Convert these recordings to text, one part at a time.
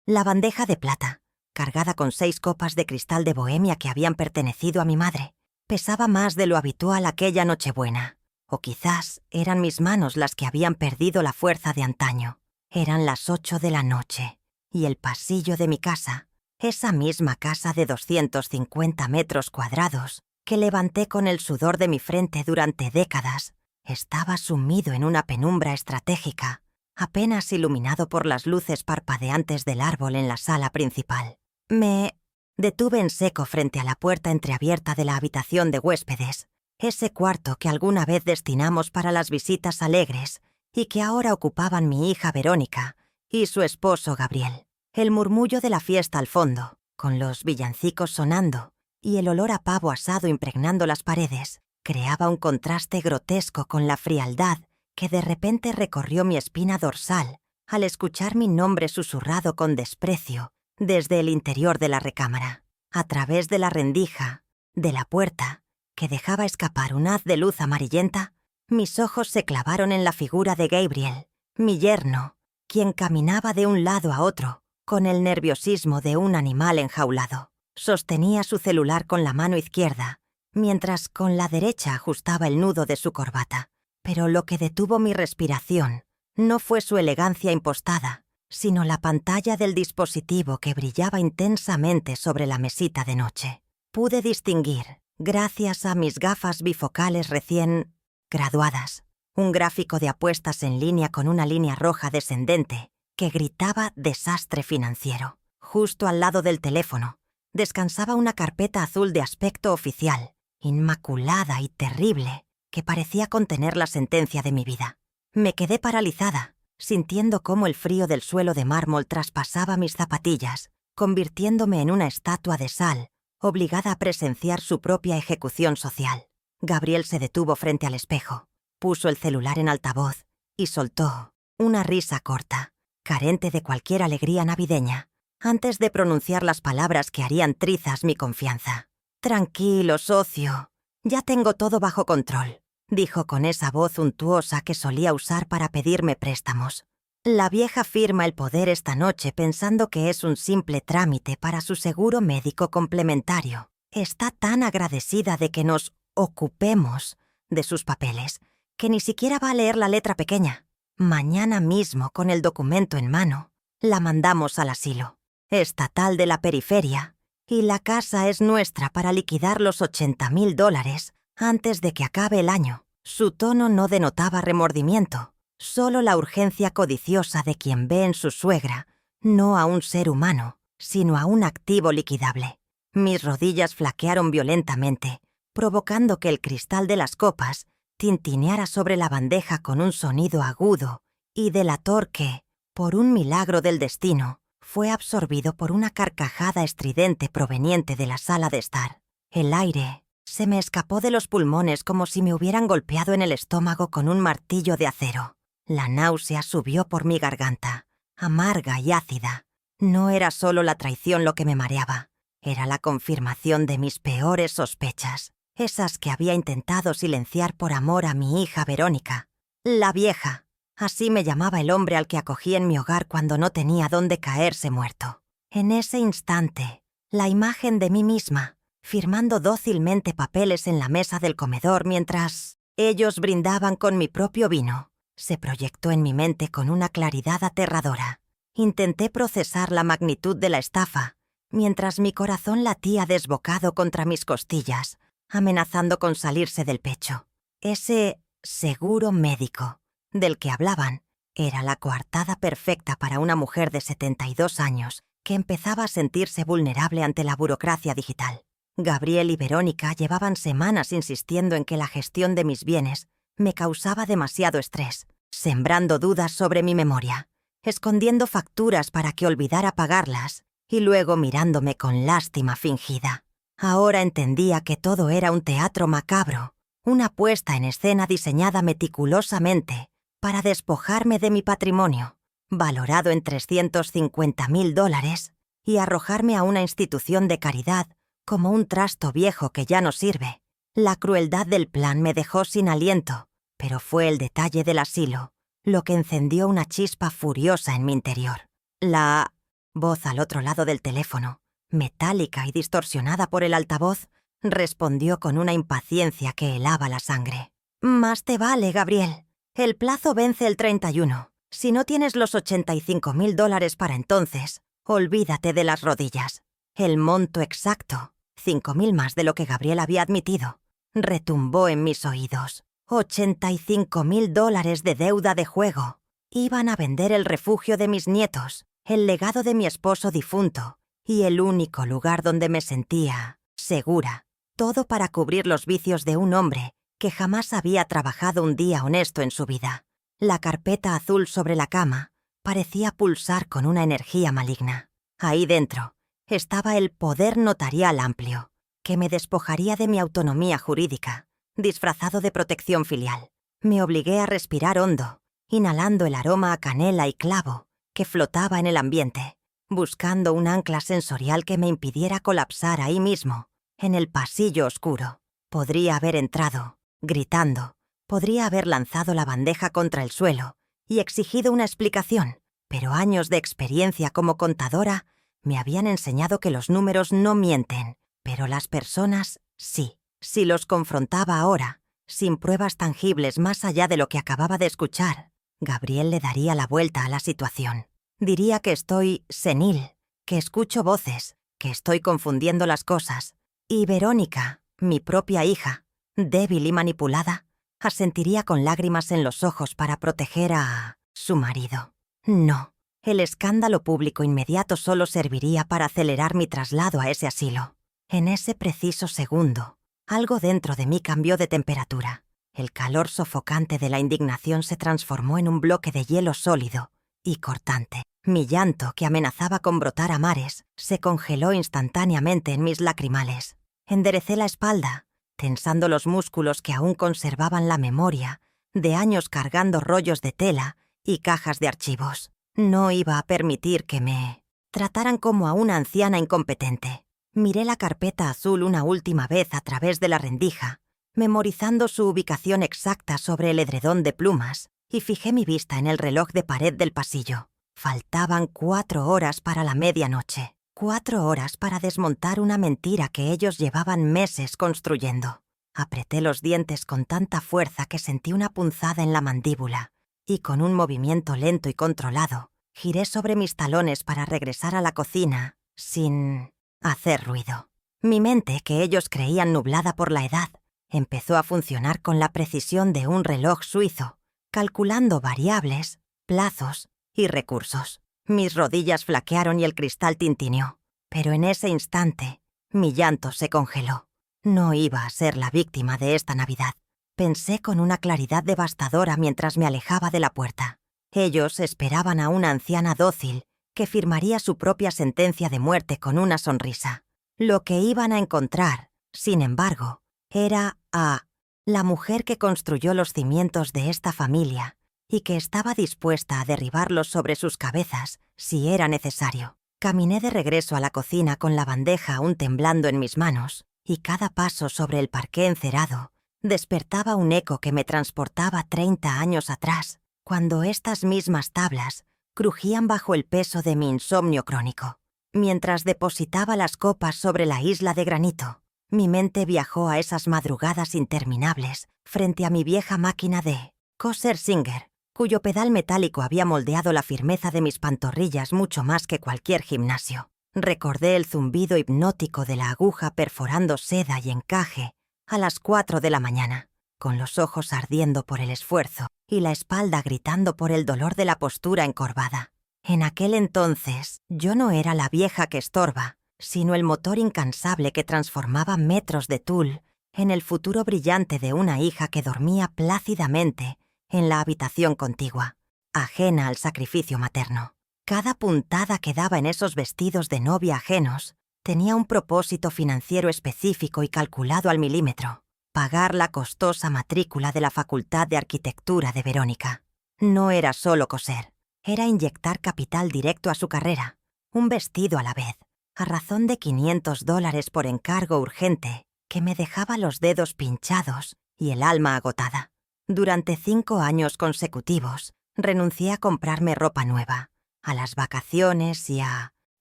La bandeja de plata, cargada con 6 copas de cristal de Bohemia que habían pertenecido a mi madre, pesaba más de lo habitual aquella Nochebuena. O quizás eran mis manos las que habían perdido la fuerza de antaño. Eran las 8 de la noche, y el pasillo de mi casa, esa misma casa de 250 metros cuadrados, que levanté con el sudor de mi frente durante décadas, estaba sumido en una penumbra estratégica, apenas iluminado por las luces parpadeantes del árbol en la sala principal. Me detuve en seco frente a la puerta entreabierta de la habitación de huéspedes, ese cuarto que alguna vez destinamos para las visitas alegres y que ahora ocupaban mi hija Verónica y su esposo Gabriel. El murmullo de la fiesta al fondo, con los villancicos sonando y el olor a pavo asado impregnando las paredes, creaba un contraste grotesco con la frialdad que de repente recorrió mi espina dorsal al escuchar mi nombre susurrado con desprecio desde el interior de la recámara. A través de la rendija, de la puerta, que dejaba escapar un haz de luz amarillenta, mis ojos se clavaron en la figura de Gabriel, mi yerno, quien caminaba de un lado a otro, con el nerviosismo de un animal enjaulado. Sostenía su celular con la mano izquierda, mientras con la derecha ajustaba el nudo de su corbata. Pero lo que detuvo mi respiración no fue su elegancia impostada, sino la pantalla del dispositivo que brillaba intensamente sobre la mesita de noche. Pude distinguir, gracias a mis gafas bifocales recién graduadas, un gráfico de apuestas en línea con una línea roja descendente que gritaba desastre financiero. Justo al lado del teléfono descansaba una carpeta azul de aspecto oficial, inmaculada y terrible, que parecía contener la sentencia de mi vida. Me quedé paralizada, sintiendo cómo el frío del suelo de mármol traspasaba mis zapatillas, convirtiéndome en una estatua de sal, obligada a presenciar su propia ejecución social. Gabriel se detuvo frente al espejo, puso el celular en altavoz y soltó una risa corta, carente de cualquier alegría navideña, antes de pronunciar las palabras que harían trizas mi confianza. «Tranquilo, socio. Ya tengo todo bajo control», dijo con esa voz untuosa que solía usar para pedirme préstamos. «La vieja firma el poder esta noche pensando que es un simple trámite para su seguro médico complementario. Está tan agradecida de que nos ocupemos de sus papeles que ni siquiera va a leer la letra pequeña. Mañana mismo, con el documento en mano, la mandamos al asilo estatal de la periferia, y la casa es nuestra para liquidar los $80,000 antes de que acabe el año». Su tono no denotaba remordimiento, solo la urgencia codiciosa de quien ve en su suegra no a un ser humano, sino a un activo liquidable. Mis rodillas flaquearon violentamente, provocando que el cristal de las copas tintineara sobre la bandeja con un sonido agudo y delator que, por un milagro del destino, fue absorbido por una carcajada estridente proveniente de la sala de estar. El aire se me escapó de los pulmones como si me hubieran golpeado en el estómago con un martillo de acero. La náusea subió por mi garganta, amarga y ácida. No era solo la traición lo que me mareaba, era la confirmación de mis peores sospechas, esas que había intentado silenciar por amor a mi hija Verónica. La vieja. Así me llamaba el hombre al que acogí en mi hogar cuando no tenía dónde caerse muerto. En ese instante, la imagen de mí misma, firmando dócilmente papeles en la mesa del comedor mientras ellos brindaban con mi propio vino, se proyectó en mi mente con una claridad aterradora. Intenté procesar la magnitud de la estafa, mientras mi corazón latía desbocado contra mis costillas, amenazando con salirse del pecho. Ese seguro médico del que hablaban era la coartada perfecta para una mujer de 72 años que empezaba a sentirse vulnerable ante la burocracia digital. Gabriel y Verónica llevaban semanas insistiendo en que la gestión de mis bienes me causaba demasiado estrés, sembrando dudas sobre mi memoria, escondiendo facturas para que olvidara pagarlas y luego mirándome con lástima fingida. Ahora entendía que todo era un teatro macabro, una puesta en escena diseñada meticulosamente para despojarme de mi patrimonio, valorado en $350,000, y arrojarme a una institución de caridad como un trasto viejo que ya no sirve. La crueldad del plan me dejó sin aliento, pero fue el detalle del asilo lo que encendió una chispa furiosa en mi interior. La Voz al otro lado del teléfono, metálica y distorsionada por el altavoz, respondió con una impaciencia que helaba la sangre. «Más te vale, Gabriel. El plazo vence el 31. Si no tienes los $85.000 para entonces, olvídate de las rodillas». El monto exacto, 5.000 más de lo que Gabriel había admitido, retumbó en mis oídos. $85.000 de deuda de juego. Iban a vender el refugio de mis nietos, el legado de mi esposo difunto y el único lugar donde me sentía segura. Todo para cubrir los vicios de un hombre que jamás había trabajado un día honesto en su vida. La carpeta azul sobre la cama parecía pulsar con una energía maligna. Ahí dentro estaba el poder notarial amplio, que me despojaría de mi autonomía jurídica, disfrazado de protección filial. Me obligué a respirar hondo, inhalando el aroma a canela y clavo que flotaba en el ambiente, buscando un ancla sensorial que me impidiera colapsar ahí mismo, en el pasillo oscuro. Podría haber entrado, gritando, podría haber lanzado la bandeja contra el suelo y exigido una explicación, pero años de experiencia como contadora me habían enseñado que los números no mienten, pero las personas sí. Si los confrontaba ahora, sin pruebas tangibles más allá de lo que acababa de escuchar, Gabriel le daría la vuelta a la situación. Diría que estoy senil, que escucho voces, que estoy confundiendo las cosas. Y Verónica, mi propia hija, débil y manipulada, asentiría con lágrimas en los ojos para proteger a su marido. No. El escándalo público inmediato solo serviría para acelerar mi traslado a ese asilo. En ese preciso segundo, algo dentro de mí cambió de temperatura. El calor sofocante de la indignación se transformó en un bloque de hielo sólido y cortante. Mi llanto, que amenazaba con brotar a mares, se congeló instantáneamente en mis lacrimales. Enderecé la espalda, tensando los músculos que aún conservaban la memoria de años cargando rollos de tela y cajas de archivos. No iba a permitir que me trataran como a una anciana incompetente. Miré la carpeta azul una última vez a través de la rendija, memorizando su ubicación exacta sobre el edredón de plumas, y fijé mi vista en el reloj de pared del pasillo. Faltaban 4 horas para la medianoche. 4 horas para desmontar una mentira que ellos llevaban meses construyendo. Apreté los dientes con tanta fuerza que sentí una punzada en la mandíbula, y con un movimiento lento y controlado, giré sobre mis talones para regresar a la cocina, sin hacer ruido. Mi mente, que ellos creían nublada por la edad, empezó a funcionar con la precisión de un reloj suizo, calculando variables, plazos y recursos. Mis rodillas flaquearon y el cristal tintineó, pero en ese instante mi llanto se congeló. No iba a ser la víctima de esta Navidad. Pensé con una claridad devastadora mientras me alejaba de la puerta. Ellos esperaban a una anciana dócil que firmaría su propia sentencia de muerte con una sonrisa. Lo que iban a encontrar, sin embargo, era a la mujer que construyó los cimientos de esta familia y que estaba dispuesta a derribarlos sobre sus cabezas si era necesario. Caminé de regreso a la cocina con la bandeja aún temblando en mis manos, y cada paso sobre el parqué encerado despertaba un eco que me transportaba 30 años atrás, cuando estas mismas tablas crujían bajo el peso de mi insomnio crónico. Mientras depositaba las copas sobre la isla de granito, mi mente viajó a esas madrugadas interminables frente a mi vieja máquina de coser Singer, cuyo pedal metálico había moldeado la firmeza de mis pantorrillas mucho más que cualquier gimnasio. Recordé el zumbido hipnótico de la aguja perforando seda y encaje a las 4 de la mañana, con los ojos ardiendo por el esfuerzo y la espalda gritando por el dolor de la postura encorvada. En aquel entonces, yo no era la vieja que estorba, sino el motor incansable que transformaba metros de tul en el futuro brillante de una hija que dormía plácidamente en la habitación contigua, ajena al sacrificio materno. Cada puntada que daba en esos vestidos de novia ajenos tenía un propósito financiero específico y calculado al milímetro: pagar la costosa matrícula de la Facultad de Arquitectura de Verónica. No era solo coser, era inyectar capital directo a su carrera, un vestido a la vez, a razón de $500 por encargo urgente que me dejaba los dedos pinchados y el alma agotada. Durante 5 años consecutivos renuncié a comprarme ropa nueva, a las vacaciones y a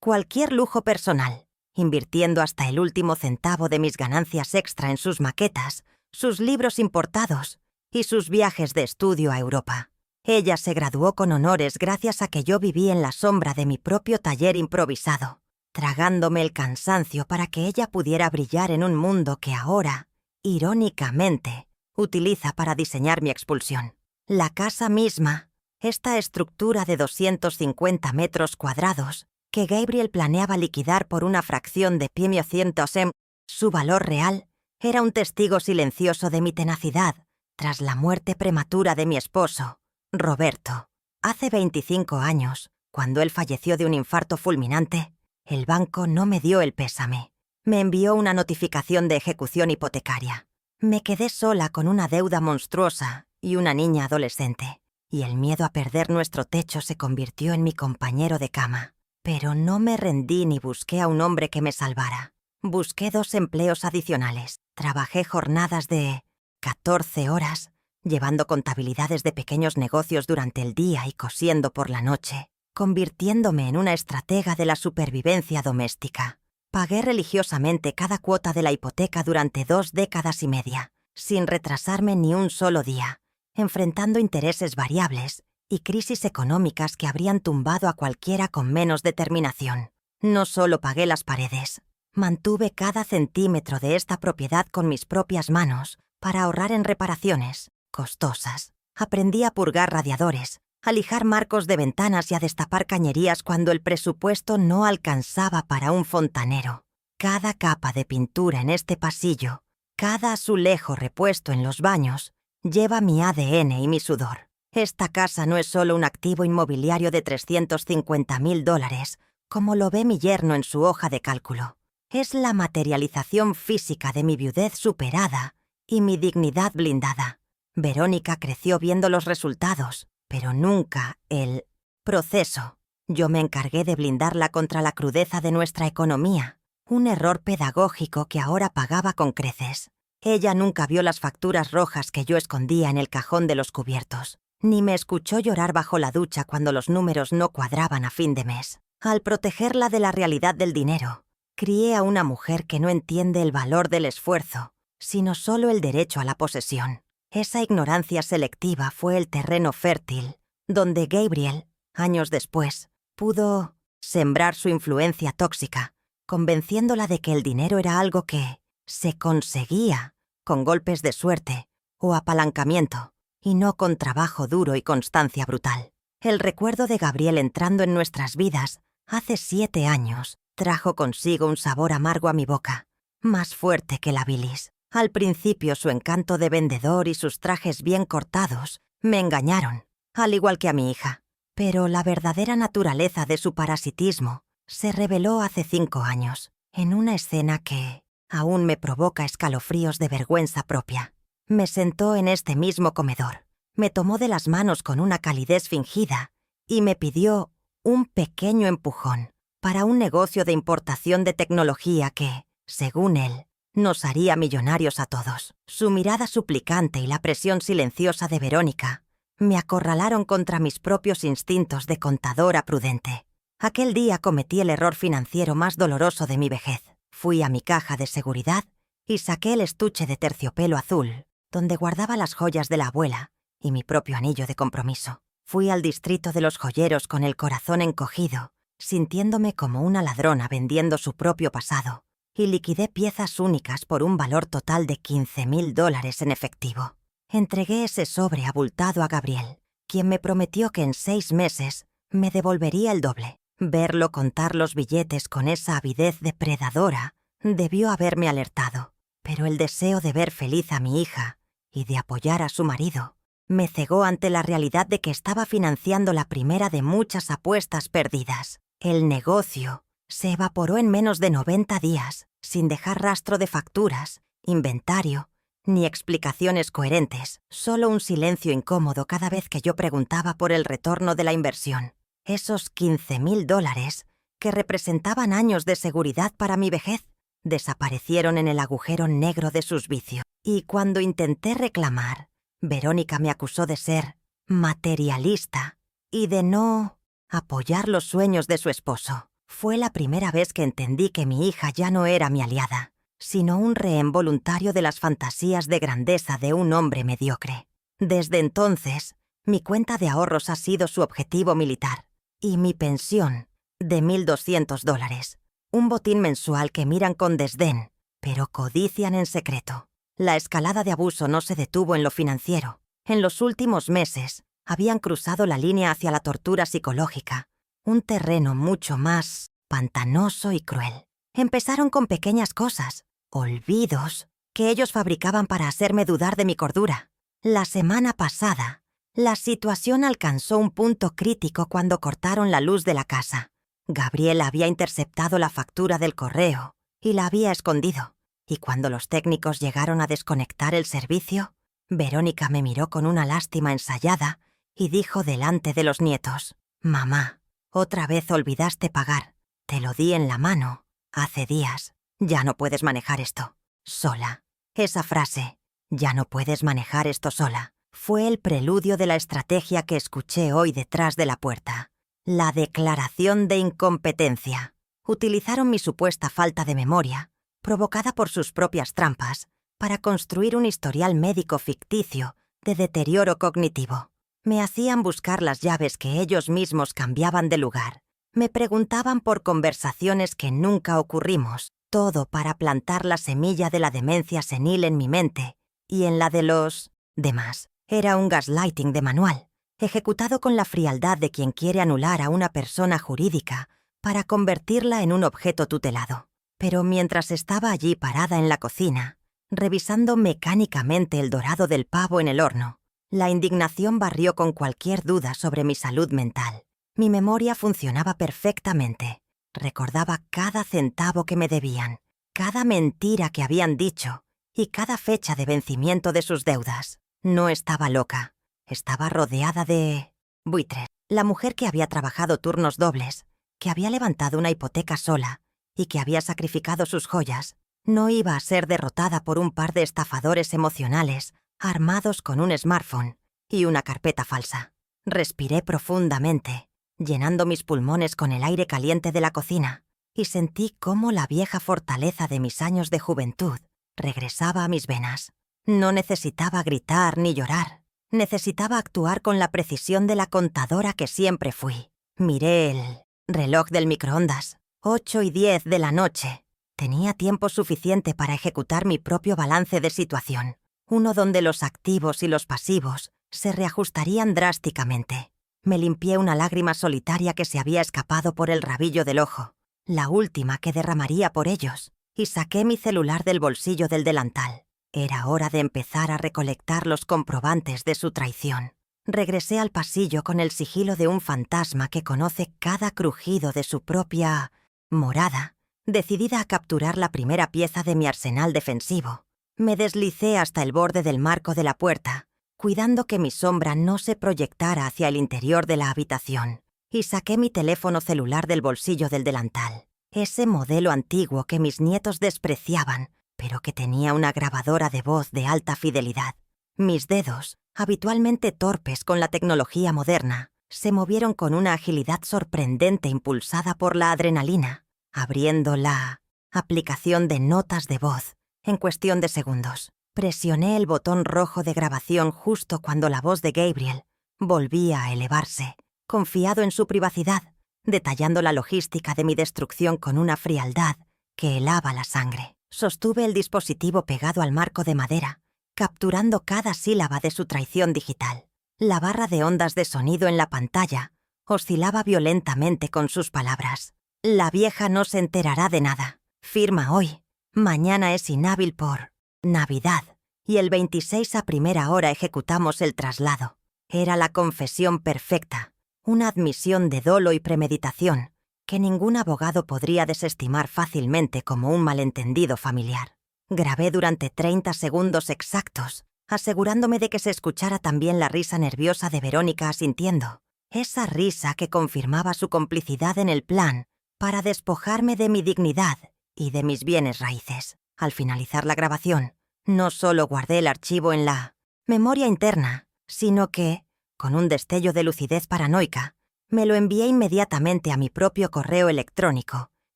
cualquier lujo personal, invirtiendo hasta el último centavo de mis ganancias extra en sus maquetas, sus libros importados y sus viajes de estudio a Europa. Ella se graduó con honores gracias a que yo viví en la sombra de mi propio taller improvisado, tragándome el cansancio para que ella pudiera brillar en un mundo que ahora, irónicamente, utiliza para diseñar mi expulsión. La casa misma, esta estructura de 250 metros cuadrados, que Gabriel planeaba liquidar por una fracción de $100,000, su valor real, era un testigo silencioso de mi tenacidad tras la muerte prematura de mi esposo, Roberto. Hace 25 años, cuando él falleció de un infarto fulminante, el banco no me dio el pésame. Me envió una notificación de ejecución hipotecaria. Me quedé sola con una deuda monstruosa y una niña adolescente, y el miedo a perder nuestro techo se convirtió en mi compañero de cama. Pero no me rendí ni busqué a un hombre que me salvara. Busqué 2 empleos adicionales. Trabajé jornadas de 14 horas, llevando contabilidades de pequeños negocios durante el día y cosiendo por la noche, convirtiéndome en una estratega de la supervivencia doméstica. Pagué religiosamente cada cuota de la hipoteca durante 2 décadas y media, sin retrasarme ni un solo día, enfrentando intereses variables y crisis económicas que habrían tumbado a cualquiera con menos determinación. No solo pagué las paredes, mantuve cada centímetro de esta propiedad con mis propias manos para ahorrar en reparaciones costosas. Aprendí a purgar radiadores, a lijar marcos de ventanas y a destapar cañerías cuando el presupuesto no alcanzaba para un fontanero. Cada capa de pintura en este pasillo, cada azulejo repuesto en los baños, lleva mi ADN y mi sudor. Esta casa no es solo un activo inmobiliario de $350,000, como lo ve mi yerno en su hoja de cálculo. Es la materialización física de mi viudez superada y mi dignidad blindada. Verónica creció viendo los resultados, pero nunca el proceso. Yo me encargué de blindarla contra la crudeza de nuestra economía, un error pedagógico que ahora pagaba con creces. Ella nunca vio las facturas rojas que yo escondía en el cajón de los cubiertos, ni me escuchó llorar bajo la ducha cuando los números no cuadraban a fin de mes. Al protegerla de la realidad del dinero, crié a una mujer que no entiende el valor del esfuerzo, sino solo el derecho a la posesión. Esa ignorancia selectiva fue el terreno fértil, donde Gabriel, años después, pudo sembrar su influencia tóxica, convenciéndola de que el dinero era algo que se conseguía con golpes de suerte o apalancamiento, y no con trabajo duro y constancia brutal. El recuerdo de Gabriel entrando en nuestras vidas hace 7 años trajo consigo un sabor amargo a mi boca, más fuerte que la bilis. Al principio su encanto de vendedor y sus trajes bien cortados me engañaron, al igual que a mi hija. Pero la verdadera naturaleza de su parasitismo se reveló hace 5 años, en una escena que aún me provoca escalofríos de vergüenza propia. Me sentó en este mismo comedor, me tomó de las manos con una calidez fingida y me pidió un pequeño empujón para un negocio de importación de tecnología que, según él, nos haría millonarios a todos. Su mirada suplicante y la presión silenciosa de Verónica me acorralaron contra mis propios instintos de contadora prudente. Aquel día cometí el error financiero más doloroso de mi vejez. Fui a mi caja de seguridad y saqué el estuche de terciopelo azul, donde guardaba las joyas de la abuela y mi propio anillo de compromiso. Fui al distrito de los joyeros con el corazón encogido, sintiéndome como una ladrona vendiendo su propio pasado, y liquidé piezas únicas por un valor total de $15,000 en efectivo. Entregué ese sobre abultado a Gabriel, quien me prometió que en 6 meses me devolvería el doble. Verlo contar los billetes con esa avidez depredadora debió haberme alertado, pero el deseo de ver feliz a mi hija y de apoyar a su marido me cegó ante la realidad de que estaba financiando la primera de muchas apuestas perdidas. El negocio se evaporó en menos de 90 días, sin dejar rastro de facturas, inventario, ni explicaciones coherentes, solo un silencio incómodo cada vez que yo preguntaba por el retorno de la inversión. Esos $15,000, que representaban años de seguridad para mi vejez, desaparecieron en el agujero negro de sus vicios. Y cuando intenté reclamar, Verónica me acusó de ser materialista y de no apoyar los sueños de su esposo. Fue la primera vez que entendí que mi hija ya no era mi aliada, sino un rehén voluntario de las fantasías de grandeza de un hombre mediocre. Desde entonces, mi cuenta de ahorros ha sido su objetivo militar, y mi pensión, de $1,200, un botín mensual que miran con desdén, pero codician en secreto. La escalada de abuso no se detuvo en lo financiero. En los últimos meses, habían cruzado la línea hacia la tortura psicológica, un terreno mucho más pantanoso y cruel. Empezaron con pequeñas cosas, olvidos, que ellos fabricaban para hacerme dudar de mi cordura. La semana pasada, la situación alcanzó un punto crítico cuando cortaron la luz de la casa. Gabriela había interceptado la factura del correo y la había escondido. Y cuando los técnicos llegaron a desconectar el servicio, Verónica me miró con una lástima ensayada y dijo delante de los nietos: «Mamá, otra vez olvidaste pagar. Te lo di en la mano hace días. Ya no puedes manejar esto sola». Esa frase, «ya no puedes manejar esto sola», fue el preludio de la estrategia que escuché hoy detrás de la puerta. La declaración de incompetencia. Utilizaron mi supuesta falta de memoria, provocada por sus propias trampas, para construir un historial médico ficticio de deterioro cognitivo. Me hacían buscar las llaves que ellos mismos cambiaban de lugar. Me preguntaban por conversaciones que nunca ocurrimos, todo para plantar la semilla de la demencia senil en mi mente y en la de los demás. Era un gaslighting de manual, ejecutado con la frialdad de quien quiere anular a una persona jurídica para convertirla en un objeto tutelado. Pero mientras estaba allí parada en la cocina, revisando mecánicamente el dorado del pavo en el horno, la indignación barrió con cualquier duda sobre mi salud mental. Mi memoria funcionaba perfectamente. Recordaba cada centavo que me debían, cada mentira que habían dicho y cada fecha de vencimiento de sus deudas. No estaba loca. Estaba rodeada de buitres. La mujer que había trabajado turnos dobles, que había levantado una hipoteca sola y que había sacrificado sus joyas, no iba a ser derrotada por un par de estafadores emocionales armados con un smartphone y una carpeta falsa. Respiré profundamente, llenando mis pulmones con el aire caliente de la cocina, y sentí cómo la vieja fortaleza de mis años de juventud regresaba a mis venas. No necesitaba gritar ni llorar. Necesitaba actuar con la precisión de la contadora que siempre fui. Miré el reloj del microondas. 8:10 de la noche. Tenía tiempo suficiente para ejecutar mi propio balance de situación, uno donde los activos y los pasivos se reajustarían drásticamente. Me limpié una lágrima solitaria que se había escapado por el rabillo del ojo, la última que derramaría por ellos, y saqué mi celular del bolsillo del delantal. Era hora de empezar a recolectar los comprobantes de su traición. Regresé al pasillo con el sigilo de un fantasma que conoce cada crujido de su propia morada, decidida a capturar la primera pieza de mi arsenal defensivo. Me deslicé hasta el borde del marco de la puerta, cuidando que mi sombra no se proyectara hacia el interior de la habitación, y saqué mi teléfono celular del bolsillo del delantal. Ese modelo antiguo que mis nietos despreciaban, pero que tenía una grabadora de voz de alta fidelidad. Mis dedos, habitualmente torpes con la tecnología moderna, se movieron con una agilidad sorprendente impulsada por la adrenalina, abriendo la aplicación de notas de voz en cuestión de segundos. Presioné el botón rojo de grabación justo cuando la voz de Gabriel volvía a elevarse, confiado en su privacidad, detallando la logística de mi destrucción con una frialdad que helaba la sangre. Sostuve el dispositivo pegado al marco de madera, capturando cada sílaba de su traición digital. La barra de ondas de sonido en la pantalla oscilaba violentamente con sus palabras. La vieja no se enterará de nada. Firma hoy. Mañana es inhábil por Navidad. Y el 26 a primera hora ejecutamos el traslado. Era la confesión perfecta. Una admisión de dolo y premeditación que ningún abogado podría desestimar fácilmente como un malentendido familiar. Grabé durante 30 segundos exactos, asegurándome de que se escuchara también la risa nerviosa de Verónica asintiendo. Esa risa que confirmaba su complicidad en el plan para despojarme de mi dignidad y de mis bienes raíces. Al finalizar la grabación, no solo guardé el archivo en la memoria interna, sino que, con un destello de lucidez paranoica, Me lo envié inmediatamente a mi propio correo electrónico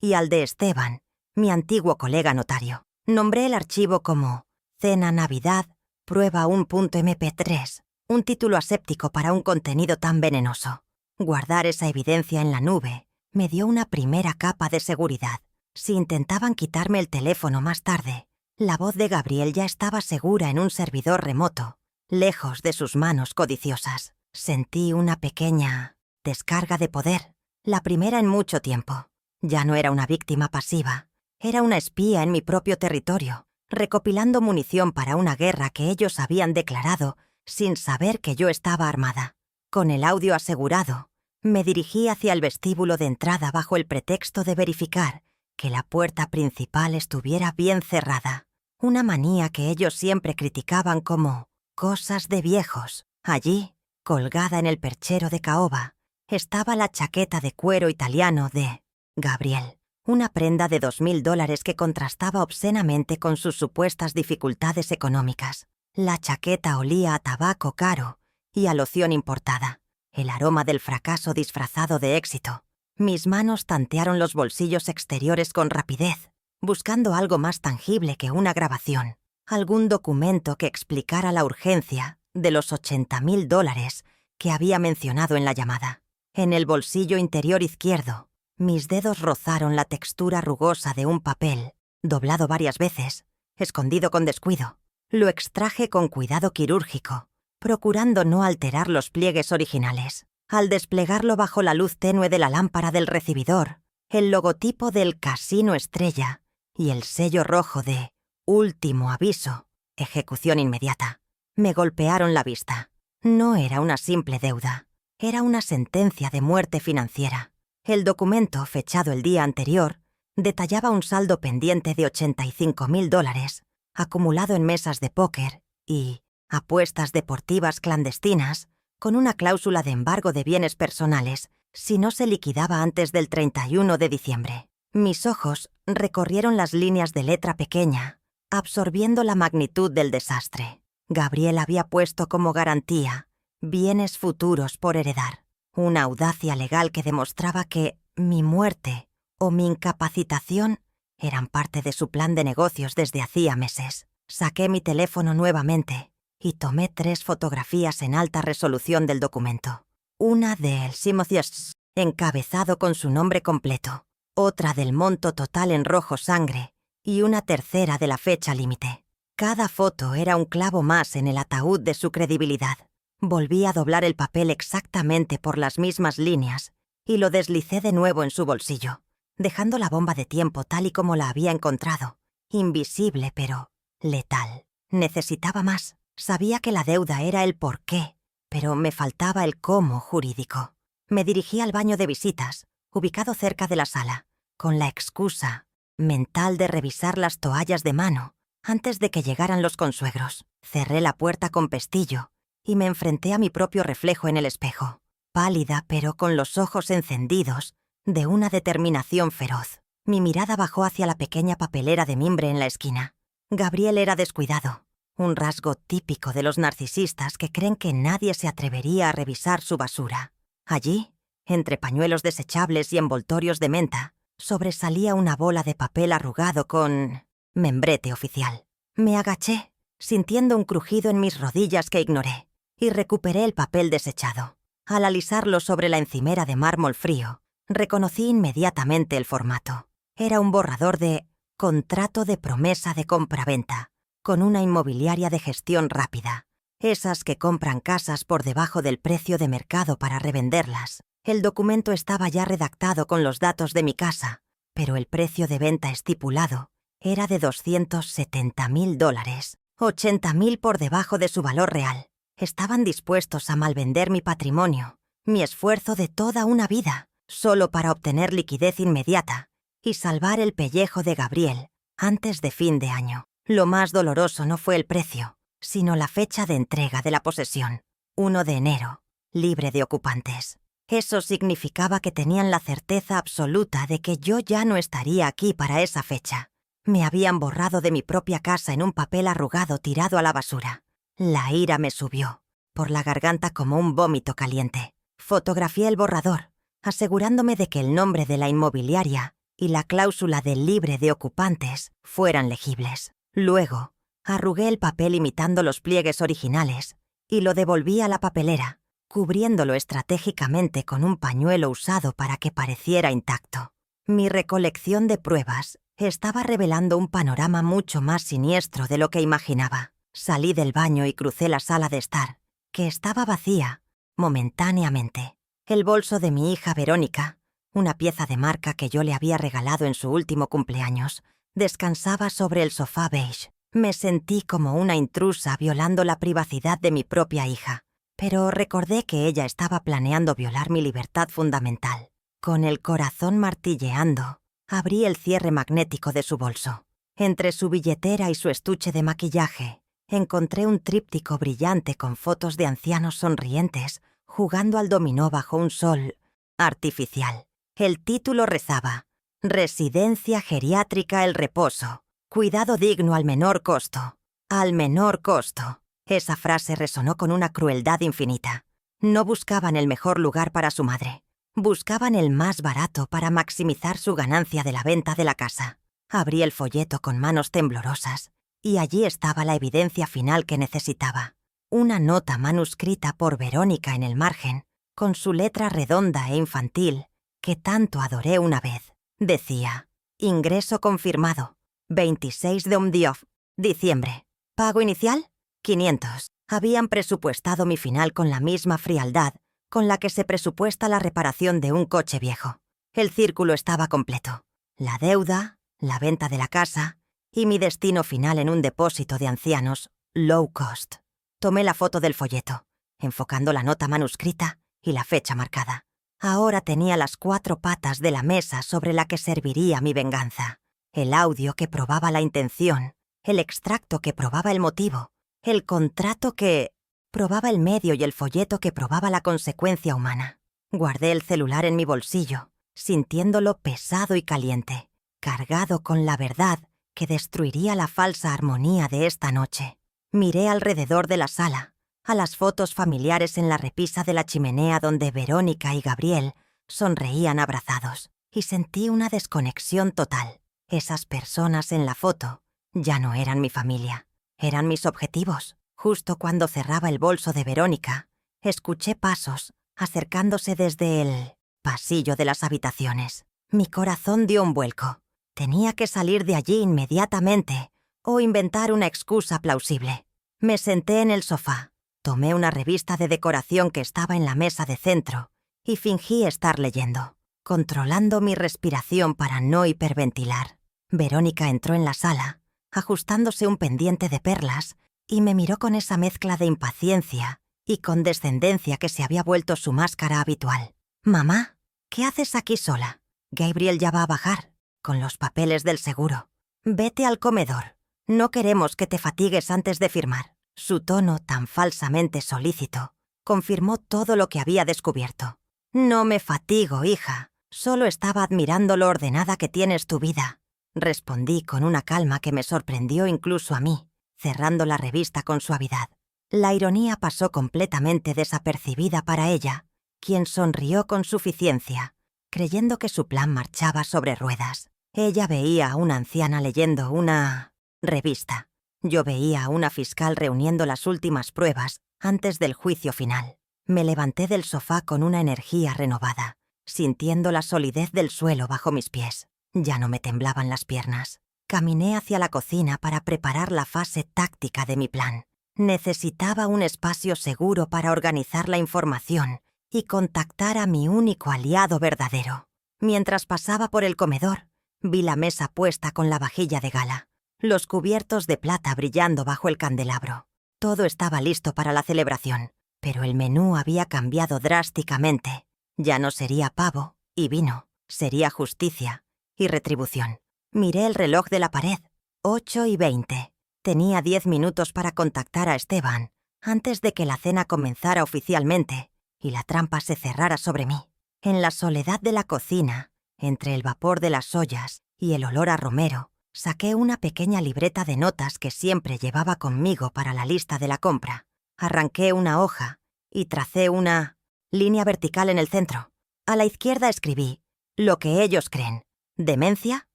y al de Esteban, mi antiguo colega notario. Nombré el archivo como Cena Navidad Prueba 1.mp3, un título aséptico para un contenido tan venenoso. Guardar esa evidencia en la nube me dio una primera capa de seguridad. Si intentaban quitarme el teléfono más tarde, la voz de Gabriel ya estaba segura en un servidor remoto, lejos de sus manos codiciosas. Sentí una pequeña descarga de poder, la primera en mucho tiempo. Ya no era una víctima pasiva, era una espía en mi propio territorio, recopilando munición para una guerra que ellos habían declarado sin saber que yo estaba armada. Con el audio asegurado, me dirigí hacia el vestíbulo de entrada bajo el pretexto de verificar que la puerta principal estuviera bien cerrada, una manía que ellos siempre criticaban como cosas de viejos. Allí, colgada en el perchero de caoba, estaba la chaqueta de cuero italiano de Gabriel, una prenda de $2.000 que contrastaba obscenamente con sus supuestas dificultades económicas. La chaqueta olía a tabaco caro y a loción importada, el aroma del fracaso disfrazado de éxito. Mis manos tantearon los bolsillos exteriores con rapidez, buscando algo más tangible que una grabación, algún documento que explicara la urgencia de los $80.000 que había mencionado en la llamada. En el bolsillo interior izquierdo, mis dedos rozaron la textura rugosa de un papel, doblado varias veces, escondido con descuido. Lo extraje con cuidado quirúrgico, procurando no alterar los pliegues originales. Al desplegarlo bajo la luz tenue de la lámpara del recibidor, el logotipo del Casino Estrella y el sello rojo de Último aviso, ejecución inmediata, me golpearon la vista. No era una simple deuda, era una sentencia de muerte financiera. El documento, fechado el día anterior, detallaba un saldo pendiente de $85.000, acumulado en mesas de póker y apuestas deportivas clandestinas, con una cláusula de embargo de bienes personales si no se liquidaba antes del 31 de diciembre. Mis ojos recorrieron las líneas de letra pequeña, absorbiendo la magnitud del desastre. Gabriel había puesto como garantía bienes futuros por heredar, una audacia legal que demostraba que mi muerte o mi incapacitación eran parte de su plan de negocios desde hacía meses. Saqué mi teléfono nuevamente y tomé 3 fotografías en alta resolución del documento. Una del Simotheus, encabezado con su nombre completo, otra del monto total en rojo sangre y una tercera de la fecha límite. Cada foto era un clavo más en el ataúd de su credibilidad. Volví a doblar el papel exactamente por las mismas líneas y lo deslicé de nuevo en su bolsillo, dejando la bomba de tiempo tal y como la había encontrado, invisible pero letal. Necesitaba más. Sabía que la deuda era el porqué, pero me faltaba el cómo jurídico. Me dirigí al baño de visitas, ubicado cerca de la sala, con la excusa mental de revisar las toallas de mano antes de que llegaran los consuegros. Cerré la puerta con pestillo y me enfrenté a mi propio reflejo en el espejo, pálida pero con los ojos encendidos de una determinación feroz. Mi mirada bajó hacia la pequeña papelera de mimbre en la esquina. Gabriel era descuidado, un rasgo típico de los narcisistas que creen que nadie se atrevería a revisar su basura. Allí, entre pañuelos desechables y envoltorios de menta, sobresalía una bola de papel arrugado con membrete oficial. Me agaché, sintiendo un crujido en mis rodillas que ignoré, y recuperé el papel desechado. Al alisarlo sobre la encimera de mármol frío, reconocí inmediatamente el formato. Era un borrador de contrato de promesa de compraventa, con una inmobiliaria de gestión rápida, esas que compran casas por debajo del precio de mercado para revenderlas. El documento estaba ya redactado con los datos de mi casa, pero el precio de venta estipulado era de $270.000, $80.000 por debajo de su valor real. Estaban dispuestos a malvender mi patrimonio, mi esfuerzo de toda una vida, solo para obtener liquidez inmediata y salvar el pellejo de Gabriel antes de fin de año. Lo más doloroso no fue el precio, sino la fecha de entrega de la posesión, 1 de enero, libre de ocupantes. Eso significaba que tenían la certeza absoluta de que yo ya no estaría aquí para esa fecha. Me habían borrado de mi propia casa en un papel arrugado tirado a la basura. La ira me subió por la garganta como un vómito caliente. Fotografié el borrador, asegurándome de que el nombre de la inmobiliaria y la cláusula de libre de ocupantes fueran legibles. Luego, arrugué el papel imitando los pliegues originales y lo devolví a la papelera, cubriéndolo estratégicamente con un pañuelo usado para que pareciera intacto. Mi recolección de pruebas estaba revelando un panorama mucho más siniestro de lo que imaginaba. Salí del baño y crucé la sala de estar, que estaba vacía, momentáneamente. El bolso de mi hija Verónica, una pieza de marca que yo le había regalado en su último cumpleaños, descansaba sobre el sofá beige. Me sentí como una intrusa violando la privacidad de mi propia hija, pero recordé que ella estaba planeando violar mi libertad fundamental. Con el corazón martilleando, abrí el cierre magnético de su bolso. Entre su billetera y su estuche de maquillaje, encontré un tríptico brillante con fotos de ancianos sonrientes jugando al dominó bajo un sol artificial. El título rezaba: Residencia Geriátrica El Reposo. Cuidado digno al menor costo. Al menor costo. Esa frase resonó con una crueldad infinita. No buscaban el mejor lugar para su madre. Buscaban el más barato para maximizar su ganancia de la venta de la casa. Abrí el folleto con manos temblorosas y allí estaba la evidencia final que necesitaba. Una nota manuscrita por Verónica en el margen, con su letra redonda e infantil, que tanto adoré una vez. Decía: ingreso confirmado, 26 de Omdiof, diciembre. ¿Pago inicial? 500. Habían presupuestado mi final con la misma frialdad con la que se presupuesta la reparación de un coche viejo. El círculo estaba completo. La deuda, la venta de la casa y mi destino final en un depósito de ancianos low cost. Tomé la foto del folleto, enfocando la nota manuscrita y la fecha marcada. Ahora tenía las 4 patas de la mesa sobre la que serviría mi venganza. El audio que probaba la intención, el extracto que probaba el motivo, el contrato que probaba el medio y el folleto que probaba la consecuencia humana. Guardé el celular en mi bolsillo, sintiéndolo pesado y caliente, cargado con la verdad que destruiría la falsa armonía de esta noche. Miré alrededor de la sala, a las fotos familiares en la repisa de la chimenea donde Verónica y Gabriel sonreían abrazados, y sentí una desconexión total. Esas personas en la foto ya no eran mi familia, eran mis objetivos. Justo cuando cerraba el bolso de Verónica, escuché pasos acercándose desde el pasillo de las habitaciones. Mi corazón dio un vuelco. Tenía que salir de allí inmediatamente o inventar una excusa plausible. Me senté en el sofá, tomé una revista de decoración que estaba en la mesa de centro y fingí estar leyendo, controlando mi respiración para no hiperventilar. Verónica entró en la sala, ajustándose un pendiente de perlas, y me miró con esa mezcla de impaciencia y condescendencia que se había vuelto su máscara habitual. «Mamá, ¿qué haces aquí sola? Gabriel ya va a bajar, con los papeles del seguro. Vete al comedor. No queremos que te fatigues antes de firmar». Su tono, tan falsamente solícito, confirmó todo lo que había descubierto. «No me fatigo, hija. Solo estaba admirando lo ordenada que tienes tu vida», respondí con una calma que me sorprendió incluso a mí, cerrando la revista con suavidad. La ironía pasó completamente desapercibida para ella, quien sonrió con suficiencia, creyendo que su plan marchaba sobre ruedas. Ella veía a una anciana leyendo una revista. Yo veía a una fiscal reuniendo las últimas pruebas antes del juicio final. Me levanté del sofá con una energía renovada, sintiendo la solidez del suelo bajo mis pies. Ya no me temblaban las piernas. Caminé hacia la cocina para preparar la fase táctica de mi plan. Necesitaba un espacio seguro para organizar la información y contactar a mi único aliado verdadero. Mientras pasaba por el comedor, vi la mesa puesta con la vajilla de gala, los cubiertos de plata brillando bajo el candelabro. Todo estaba listo para la celebración, pero el menú había cambiado drásticamente. Ya no sería pavo y vino, sería justicia y retribución. Miré el reloj de la pared, 8:20. Tenía 10 minutos para contactar a Esteban antes de que la cena comenzara oficialmente y la trampa se cerrara sobre mí. En la soledad de la cocina, entre el vapor de las ollas y el olor a romero, saqué una pequeña libreta de notas que siempre llevaba conmigo para la lista de la compra. Arranqué una hoja y tracé una línea vertical en el centro. A la izquierda escribí: lo que ellos creen. Demencia,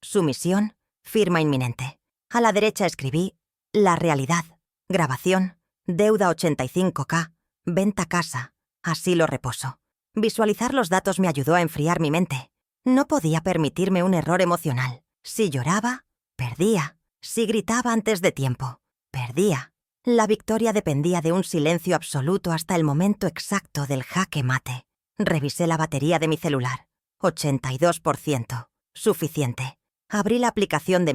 sumisión, firma inminente. A la derecha escribí: la realidad. Grabación, deuda 85.000, venta casa, asilo reposo. Visualizar los datos me ayudó a enfriar mi mente. No podía permitirme un error emocional. Si lloraba, perdía. Si gritaba antes de tiempo, perdía. La victoria dependía de un silencio absoluto hasta el momento exacto del jaque mate. Revisé la batería de mi celular. 82%. Suficiente. Abrí la aplicación de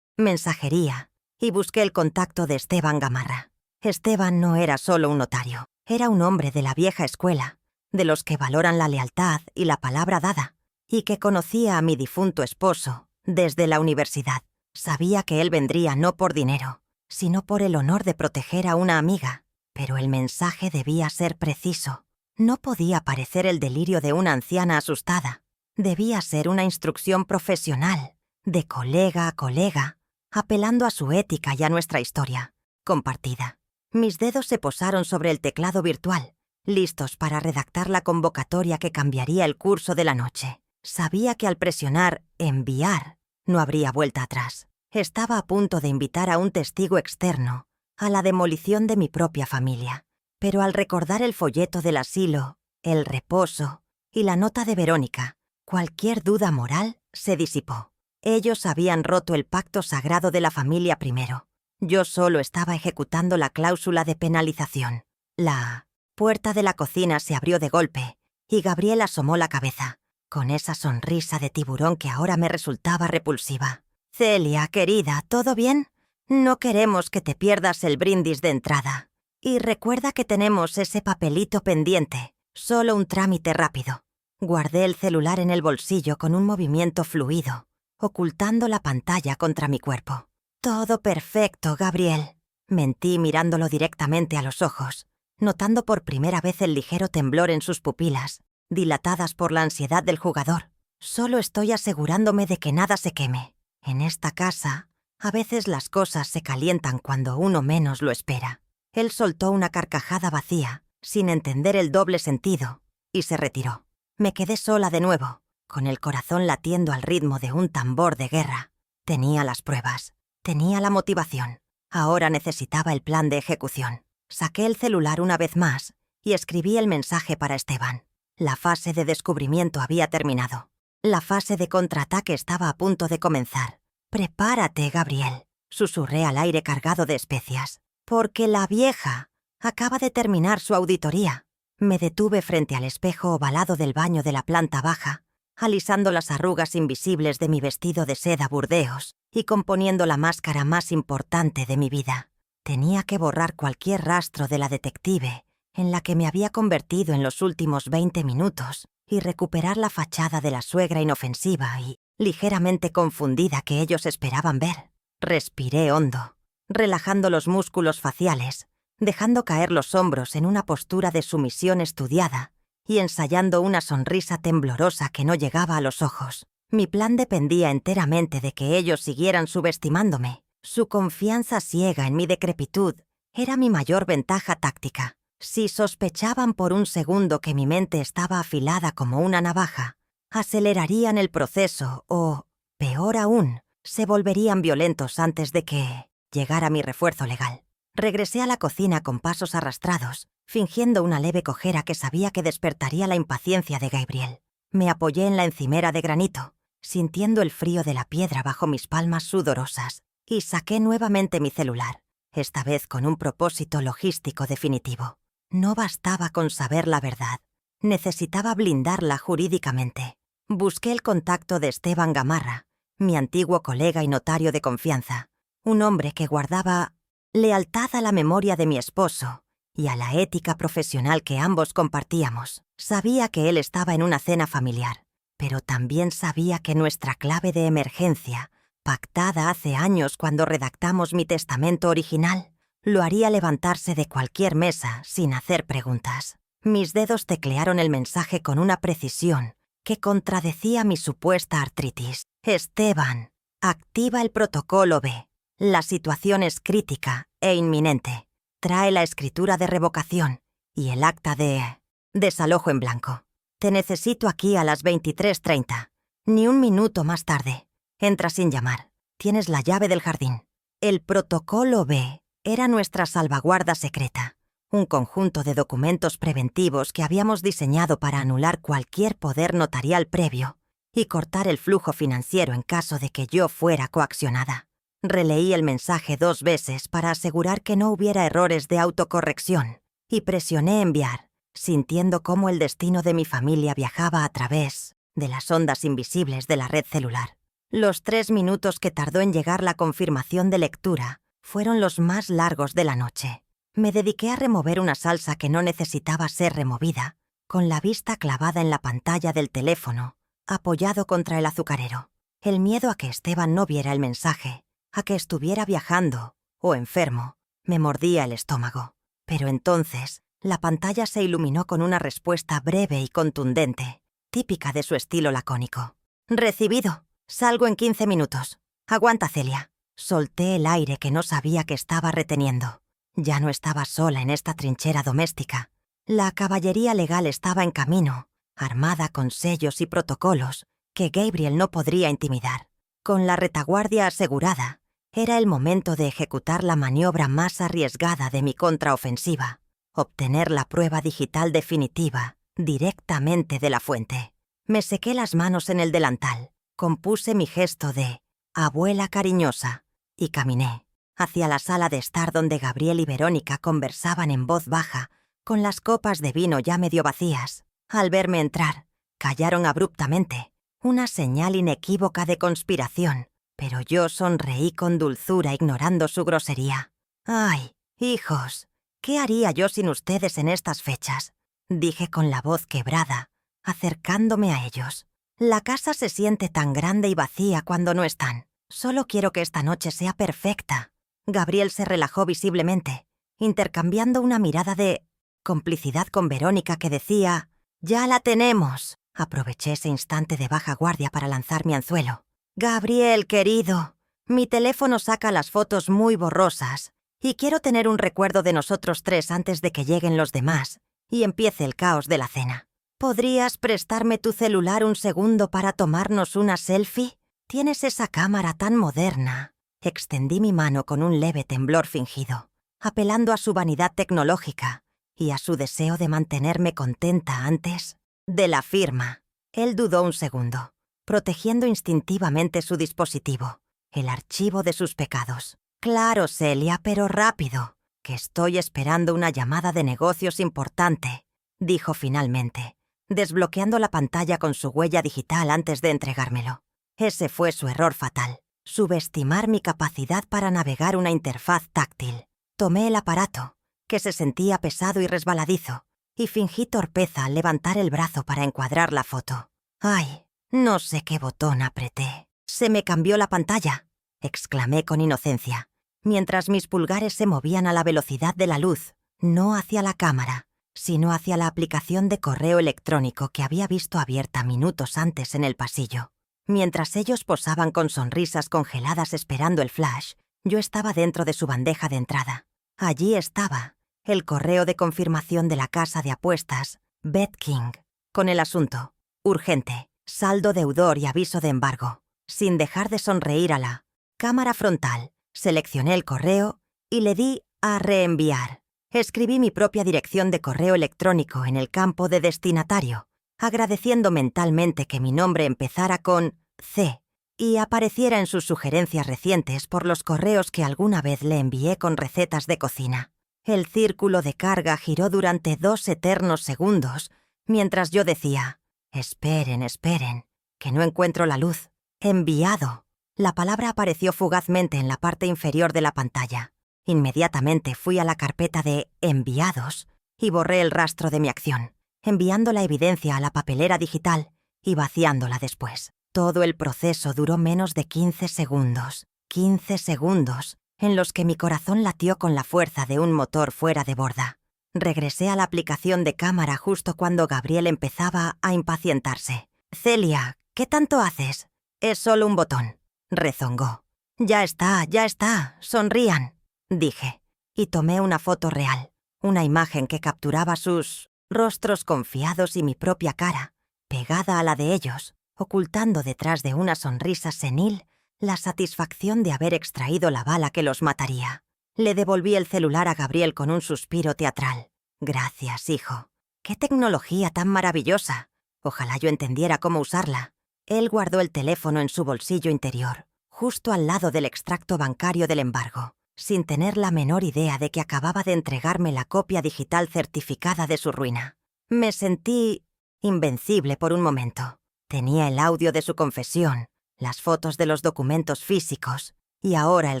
mensajería y busqué el contacto de Esteban Gamarra. Esteban no era solo un notario. Era un hombre de la vieja escuela, de los que valoran la lealtad y la palabra dada, y que conocía a mi difunto esposo desde la universidad. Sabía que él vendría no por dinero, sino por el honor de proteger a una amiga. Pero el mensaje debía ser preciso. No podía parecer el delirio de una anciana asustada. Debía ser una instrucción profesional, de colega a colega, apelando a su ética y a nuestra historia compartida. Mis dedos se posaron sobre el teclado virtual, listos para redactar la convocatoria que cambiaría el curso de la noche. Sabía que al presionar «enviar» no habría vuelta atrás. Estaba a punto de invitar a un testigo externo a la demolición de mi propia familia. Pero al recordar el folleto del asilo, el reposo y la nota de Verónica, cualquier duda moral se disipó. Ellos habían roto el pacto sagrado de la familia primero. Yo solo estaba ejecutando la cláusula de penalización. La puerta de la cocina se abrió de golpe y Gabriel asomó la cabeza, con esa sonrisa de tiburón que ahora me resultaba repulsiva. «Celia, querida, ¿todo bien? No queremos que te pierdas el brindis de entrada. Y recuerda que tenemos ese papelito pendiente, solo un trámite rápido». Guardé el celular en el bolsillo con un movimiento fluido, ocultando la pantalla contra mi cuerpo. «Todo perfecto, Gabriel», mentí mirándolo directamente a los ojos, notando por primera vez el ligero temblor en sus pupilas, dilatadas por la ansiedad del jugador. «Solo estoy asegurándome de que nada se queme. En esta casa, a veces las cosas se calientan cuando uno menos lo espera». Él soltó una carcajada vacía, sin entender el doble sentido, y se retiró. Me quedé sola de nuevo, con el corazón latiendo al ritmo de un tambor de guerra. Tenía las pruebas, tenía la motivación. Ahora necesitaba el plan de ejecución. Saqué el celular una vez más y escribí el mensaje para Esteban. La fase de descubrimiento había terminado. La fase de contraataque estaba a punto de comenzar. «Prepárate, Gabriel», susurré al aire cargado de especias. «Porque la vieja acaba de terminar su auditoría». Me detuve frente al espejo ovalado del baño de la planta baja, alisando las arrugas invisibles de mi vestido de seda burdeos y componiendo la máscara más importante de mi vida. Tenía que borrar cualquier rastro de la detective en la que me había convertido en los últimos 20 minutos y recuperar la fachada de la suegra inofensiva y ligeramente confundida que ellos esperaban ver. Respiré hondo, relajando los músculos faciales, dejando caer los hombros en una postura de sumisión estudiada y ensayando una sonrisa temblorosa que no llegaba a los ojos. Mi plan dependía enteramente de que ellos siguieran subestimándome. Su confianza ciega en mi decrepitud era mi mayor ventaja táctica. Si sospechaban por un segundo que mi mente estaba afilada como una navaja, acelerarían el proceso o, peor aún, se volverían violentos antes de que llegara mi refuerzo legal. Regresé a la cocina con pasos arrastrados, fingiendo una leve cojera que sabía que despertaría la impaciencia de Gabriel. Me apoyé en la encimera de granito, sintiendo el frío de la piedra bajo mis palmas sudorosas, y saqué nuevamente mi celular, esta vez con un propósito logístico definitivo. No bastaba con saber la verdad, necesitaba blindarla jurídicamente. Busqué el contacto de Esteban Gamarra, mi antiguo colega y notario de confianza, un hombre que guardaba lealtad a la memoria de mi esposo y a la ética profesional que ambos compartíamos. Sabía que él estaba en una cena familiar, pero también sabía que nuestra clave de emergencia, pactada hace años cuando redactamos mi testamento original, lo haría levantarse de cualquier mesa sin hacer preguntas. Mis dedos teclearon el mensaje con una precisión que contradecía mi supuesta artritis. «Esteban, activa el protocolo B. La situación es crítica e inminente. Trae la escritura de revocación y el acta de Desalojo en blanco. Te necesito aquí a las 23:30. Ni un minuto más tarde. Entra sin llamar. Tienes la llave del jardín. El protocolo B era nuestra salvaguarda secreta. Un conjunto de documentos preventivos que habíamos diseñado para anular cualquier poder notarial previo y cortar el flujo financiero en caso de que yo fuera coaccionada. Releí el mensaje 2 veces para asegurar que no hubiera errores de autocorrección y presioné enviar, sintiendo cómo el destino de mi familia viajaba a través de las ondas invisibles de la red celular. Los 3 minutos que tardó en llegar la confirmación de lectura fueron los más largos de la noche. Me dediqué a remover una salsa que no necesitaba ser removida, con la vista clavada en la pantalla del teléfono, apoyado contra el azucarero. El miedo a que Esteban no viera el mensaje, a que estuviera viajando o enfermo, me mordía el estómago. Pero entonces, la pantalla se iluminó con una respuesta breve y contundente, típica de su estilo lacónico. «Recibido. Salgo en 15 minutos. Aguanta, Celia». Solté el aire que no sabía que estaba reteniendo. Ya no estaba sola en esta trinchera doméstica. La caballería legal estaba en camino, armada con sellos y protocolos que Gabriel no podría intimidar. Con la retaguardia asegurada, era el momento de ejecutar la maniobra más arriesgada de mi contraofensiva, obtener la prueba digital definitiva directamente de la fuente. Me sequé las manos en el delantal, compuse mi gesto de abuela cariñosa y caminé hacia la sala de estar donde Gabriel y Verónica conversaban en voz baja, con las copas de vino ya medio vacías. Al verme entrar, callaron abruptamente, una señal inequívoca de conspiración, pero yo sonreí con dulzura ignorando su grosería. «Ay, hijos, ¿qué haría yo sin ustedes en estas fechas?», dije con la voz quebrada, acercándome a ellos. «La casa se siente tan grande y vacía cuando no están. Solo quiero que esta noche sea perfecta». Gabriel se relajó visiblemente, intercambiando una mirada de complicidad con Verónica que decía «Ya la tenemos». Aproveché ese instante de baja guardia para lanzar mi anzuelo. «Gabriel, querido, mi teléfono saca las fotos muy borrosas y quiero tener un recuerdo de nosotros 3 antes de que lleguen los demás y empiece el caos de la cena. ¿Podrías prestarme tu celular un segundo para tomarnos una selfie? Tienes esa cámara tan moderna». Extendí mi mano con un leve temblor fingido, apelando a su vanidad tecnológica y a su deseo de mantenerme contenta antes de la firma. Él dudó un segundo, protegiendo instintivamente su dispositivo, el archivo de sus pecados. «Claro, Celia, pero rápido, que estoy esperando una llamada de negocios importante», dijo finalmente, desbloqueando la pantalla con su huella digital antes de entregármelo. Ese fue su error fatal. Subestimar mi capacidad para navegar una interfaz táctil. Tomé el aparato, que se sentía pesado y resbaladizo, y fingí torpeza al levantar el brazo para encuadrar la foto. «Ay, no sé qué botón apreté. Se me cambió la pantalla», exclamé con inocencia, mientras mis pulgares se movían a la velocidad de la luz, no hacia la cámara, sino hacia la aplicación de correo electrónico que había visto abierta minutos antes en el pasillo. Mientras ellos posaban con sonrisas congeladas esperando el flash, yo estaba dentro de su bandeja de entrada. Allí estaba, el correo de confirmación de la casa de apuestas, BetKing, con el asunto, urgente, saldo deudor y aviso de embargo. Sin dejar de sonreír a la cámara frontal, seleccioné el correo y le di a reenviar. Escribí mi propia dirección de correo electrónico en el campo de destinatario, agradeciendo mentalmente que mi nombre empezara con C y apareciera en sus sugerencias recientes por los correos que alguna vez le envié con recetas de cocina. El círculo de carga giró durante 2 eternos segundos, mientras yo decía, «Esperen, esperen, que no encuentro la luz». «Enviado». La palabra apareció fugazmente en la parte inferior de la pantalla. Inmediatamente fui a la carpeta de enviados y borré el rastro de mi acción, enviando la evidencia a la papelera digital y vaciándola después. Todo el proceso duró menos de 15 segundos. 15 segundos en los que mi corazón latió con la fuerza de un motor fuera de borda. Regresé a la aplicación de cámara justo cuando Gabriel empezaba a impacientarse. «Celia, ¿qué tanto haces?» «Es solo un botón», rezongó. Ya está, sonrían», dije, y tomé una foto real, una imagen que capturaba sus rostros confiados y mi propia cara, pegada a la de ellos, ocultando detrás de una sonrisa senil la satisfacción de haber extraído la bala que los mataría. Le devolví el celular a Gabriel con un suspiro teatral. Gracias, hijo. ¡Qué tecnología tan maravillosa! Ojalá yo entendiera cómo usarla. Él guardó el teléfono en su bolsillo interior, justo al lado del extracto bancario del embargo, sin tener la menor idea de que acababa de entregarme la copia digital certificada de su ruina. Me sentí invencible por un momento. Tenía el audio de su confesión, las fotos de los documentos físicos y ahora el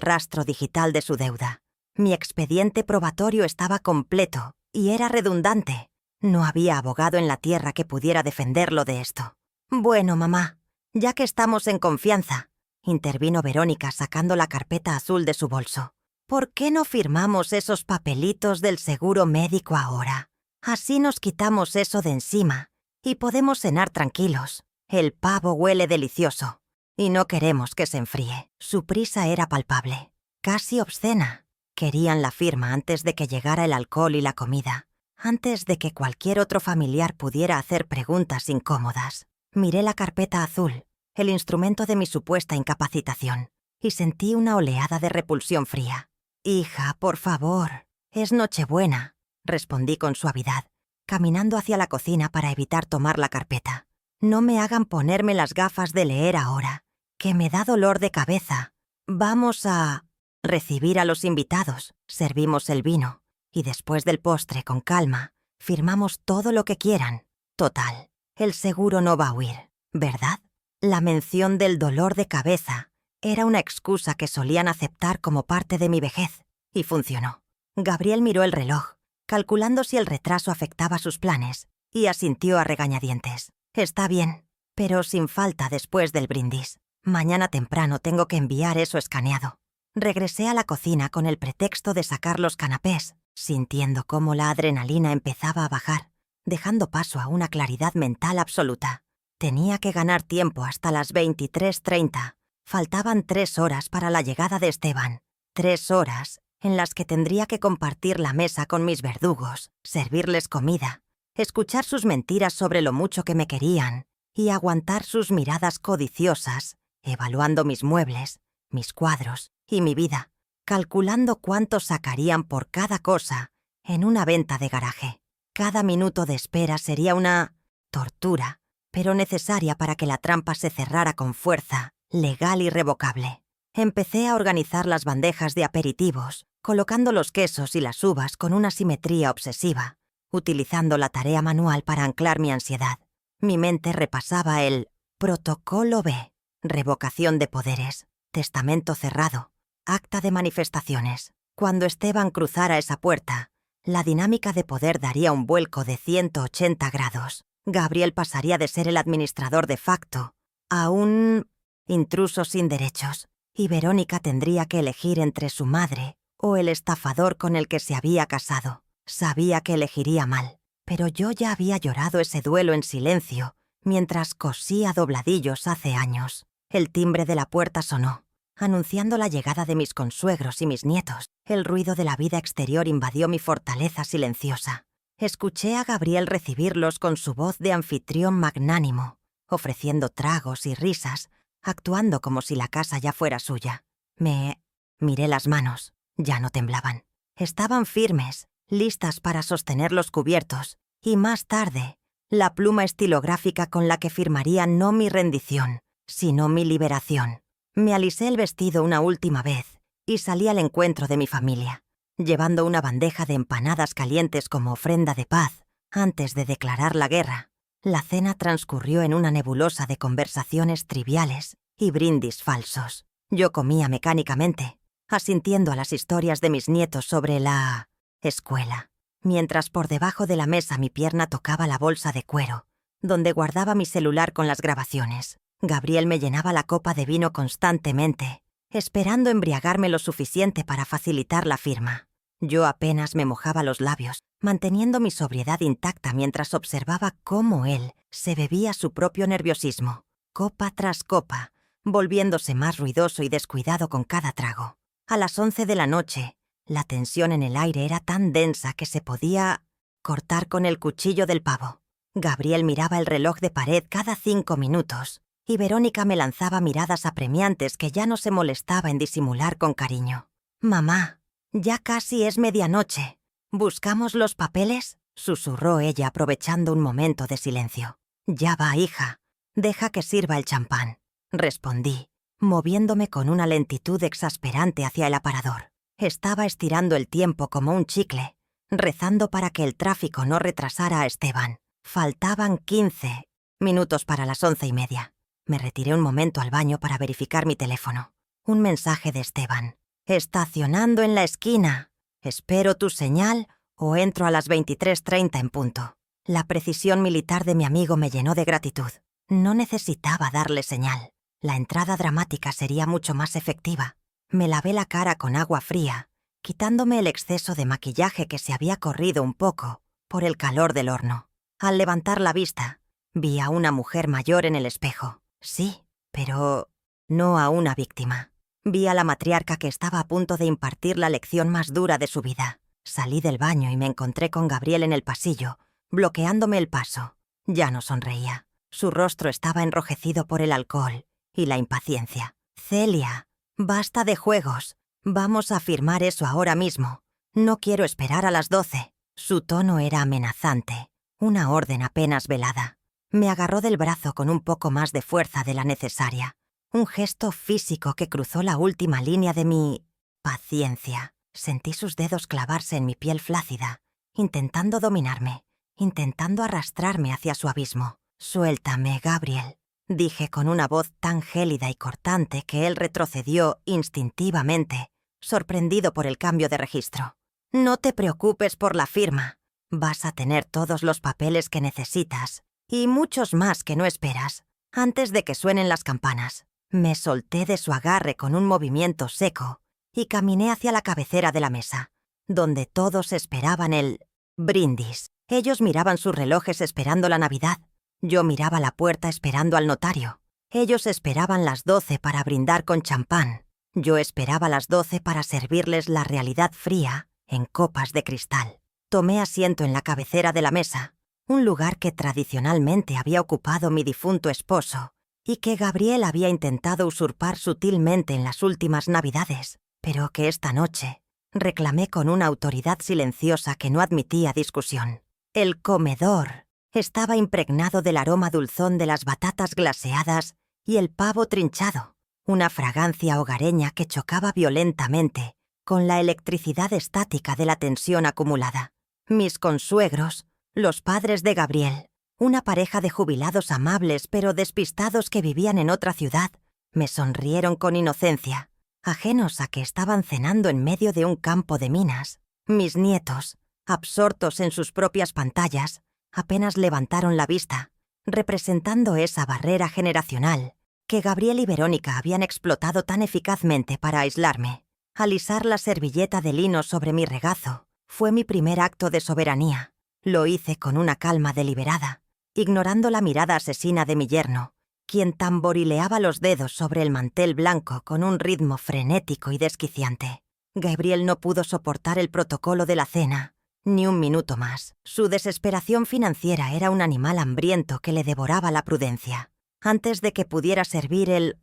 rastro digital de su deuda. Mi expediente probatorio estaba completo y era redundante. No había abogado en la tierra que pudiera defenderlo de esto. «Bueno, mamá, ya que estamos en confianza», intervino Verónica sacando la carpeta azul de su bolso. «¿Por qué no firmamos esos papelitos del seguro médico ahora? Así nos quitamos eso de encima y podemos cenar tranquilos. El pavo huele delicioso y no queremos que se enfríe». Su prisa era palpable, casi obscena. Querían la firma antes de que llegara el alcohol y la comida, antes de que cualquier otro familiar pudiera hacer preguntas incómodas. Miré la carpeta azul, el instrumento de mi supuesta incapacitación, y sentí una oleada de repulsión fría. «Hija, por favor, es Nochebuena», respondí con suavidad, caminando hacia la cocina para evitar tomar la carpeta. «No me hagan ponerme las gafas de leer ahora, que me da dolor de cabeza. Vamos a recibir a los invitados, servimos el vino, y después del postre, con calma, firmamos todo lo que quieran. Total, el seguro no va a huir, ¿verdad?». La mención del dolor de cabeza era una excusa que solían aceptar como parte de mi vejez, y funcionó. Gabriel miró el reloj, calculando si el retraso afectaba sus planes, y asintió a regañadientes. «Está bien, pero sin falta después del brindis. Mañana temprano tengo que enviar eso escaneado». Regresé a la cocina con el pretexto de sacar los canapés, sintiendo cómo la adrenalina empezaba a bajar, dejando paso a una claridad mental absoluta. Tenía que ganar tiempo hasta las 23:30. Faltaban 3 horas para la llegada de Esteban. 3 horas en las que tendría que compartir la mesa con mis verdugos, servirles comida, escuchar sus mentiras sobre lo mucho que me querían y aguantar sus miradas codiciosas, evaluando mis muebles, mis cuadros y mi vida, calculando cuánto sacarían por cada cosa en una venta de garaje. Cada minuto de espera sería una tortura, pero necesaria para que la trampa se cerrara con fuerza, legal y irrevocable. Empecé a organizar las bandejas de aperitivos, colocando los quesos y las uvas con una simetría obsesiva, utilizando la tarea manual para anclar mi ansiedad. Mi mente repasaba el protocolo B, revocación de poderes, testamento cerrado, acta de manifestaciones. Cuando Esteban cruzara esa puerta, la dinámica de poder daría un vuelco de 180 grados. Gabriel pasaría de ser el administrador de facto a un intruso sin derechos, y Verónica tendría que elegir entre su madre o el estafador con el que se había casado. Sabía que elegiría mal, pero yo ya había llorado ese duelo en silencio mientras cosía dobladillos hace años. El timbre de la puerta sonó, anunciando la llegada de mis consuegros y mis nietos. El ruido de la vida exterior invadió mi fortaleza silenciosa. Escuché a Gabriel recibirlos con su voz de anfitrión magnánimo, ofreciendo tragos y risas, actuando como si la casa ya fuera suya. Miré las manos, ya no temblaban. Estaban firmes, listas para sostener los cubiertos, y más tarde, la pluma estilográfica con la que firmaría no mi rendición, sino mi liberación. Me alisé el vestido una última vez y salí al encuentro de mi familia, llevando una bandeja de empanadas calientes como ofrenda de paz antes de declarar la guerra. La cena transcurrió en una nebulosa de conversaciones triviales y brindis falsos. Yo comía mecánicamente, asintiendo a las historias de mis nietos sobre la escuela, mientras por debajo de la mesa mi pierna tocaba la bolsa de cuero, donde guardaba mi celular con las grabaciones. Gabriel me llenaba la copa de vino constantemente, esperando embriagarme lo suficiente para facilitar la firma. Yo apenas me mojaba los labios, manteniendo mi sobriedad intacta mientras observaba cómo él se bebía su propio nerviosismo, copa tras copa, volviéndose más ruidoso y descuidado con cada trago. A las 11 de la noche, la tensión en el aire era tan densa que se podía cortar con el cuchillo del pavo. Gabriel miraba el reloj de pared cada 5 minutos y Verónica me lanzaba miradas apremiantes que ya no se molestaba en disimular con cariño. «Mamá, ya casi es medianoche. ¿Buscamos los papeles?», susurró ella aprovechando un momento de silencio. «Ya va, hija. Deja que sirva el champán», respondí, moviéndome con una lentitud exasperante hacia el aparador. Estaba estirando el tiempo como un chicle, rezando para que el tráfico no retrasara a Esteban. Faltaban 15 minutos para las 11:30. Me retiré un momento al baño para verificar mi teléfono. Un mensaje de Esteban. «Estacionando en la esquina. Espero tu señal o entro a las 23:30 en punto». La precisión militar de mi amigo me llenó de gratitud. No necesitaba darle señal. La entrada dramática sería mucho más efectiva. Me lavé la cara con agua fría, quitándome el exceso de maquillaje que se había corrido un poco por el calor del horno. Al levantar la vista, vi a una mujer mayor en el espejo. Sí, pero no a una víctima. Vi a la matriarca que estaba a punto de impartir la lección más dura de su vida. Salí del baño y me encontré con Gabriel en el pasillo, bloqueándome el paso. Ya no sonreía. Su rostro estaba enrojecido por el alcohol y la impaciencia. «Celia, basta de juegos. Vamos a firmar eso ahora mismo. No quiero esperar a las 12. Su tono era amenazante, una orden apenas velada. Me agarró del brazo con un poco más de fuerza de la necesaria. Un gesto físico que cruzó la última línea de mi paciencia. Sentí sus dedos clavarse en mi piel flácida, intentando dominarme, intentando arrastrarme hacia su abismo. «Suéltame, Gabriel», dije con una voz tan gélida y cortante que él retrocedió instintivamente, sorprendido por el cambio de registro. «No te preocupes por la firma. Vas a tener todos los papeles que necesitas, y muchos más que no esperas, antes de que suenen las campanas». Me solté de su agarre con un movimiento seco y caminé hacia la cabecera de la mesa, donde todos esperaban el brindis. Ellos miraban sus relojes esperando la Navidad. Yo miraba la puerta esperando al notario. Ellos esperaban las 12 para brindar con champán. Yo esperaba las 12 para servirles la realidad fría en copas de cristal. Tomé asiento en la cabecera de la mesa, un lugar que tradicionalmente había ocupado mi difunto esposo y que Gabriel había intentado usurpar sutilmente en las últimas Navidades, pero que esta noche reclamé con una autoridad silenciosa que no admitía discusión. El comedor estaba impregnado del aroma dulzón de las batatas glaseadas y el pavo trinchado, una fragancia hogareña que chocaba violentamente con la electricidad estática de la tensión acumulada. Mis consuegros, los padres de Gabriel, una pareja de jubilados amables pero despistados que vivían en otra ciudad, me sonrieron con inocencia, ajenos a que estaban cenando en medio de un campo de minas. Mis nietos, absortos en sus propias pantallas, apenas levantaron la vista, representando esa barrera generacional que Gabriel y Verónica habían explotado tan eficazmente para aislarme. Alisar la servilleta de lino sobre mi regazo fue mi primer acto de soberanía. Lo hice con una calma deliberada, ignorando la mirada asesina de mi yerno, quien tamborileaba los dedos sobre el mantel blanco con un ritmo frenético y desquiciante. Gabriel no pudo soportar el protocolo de la cena ni un minuto más. Su desesperación financiera era un animal hambriento que le devoraba la prudencia. Antes de que pudiera servir el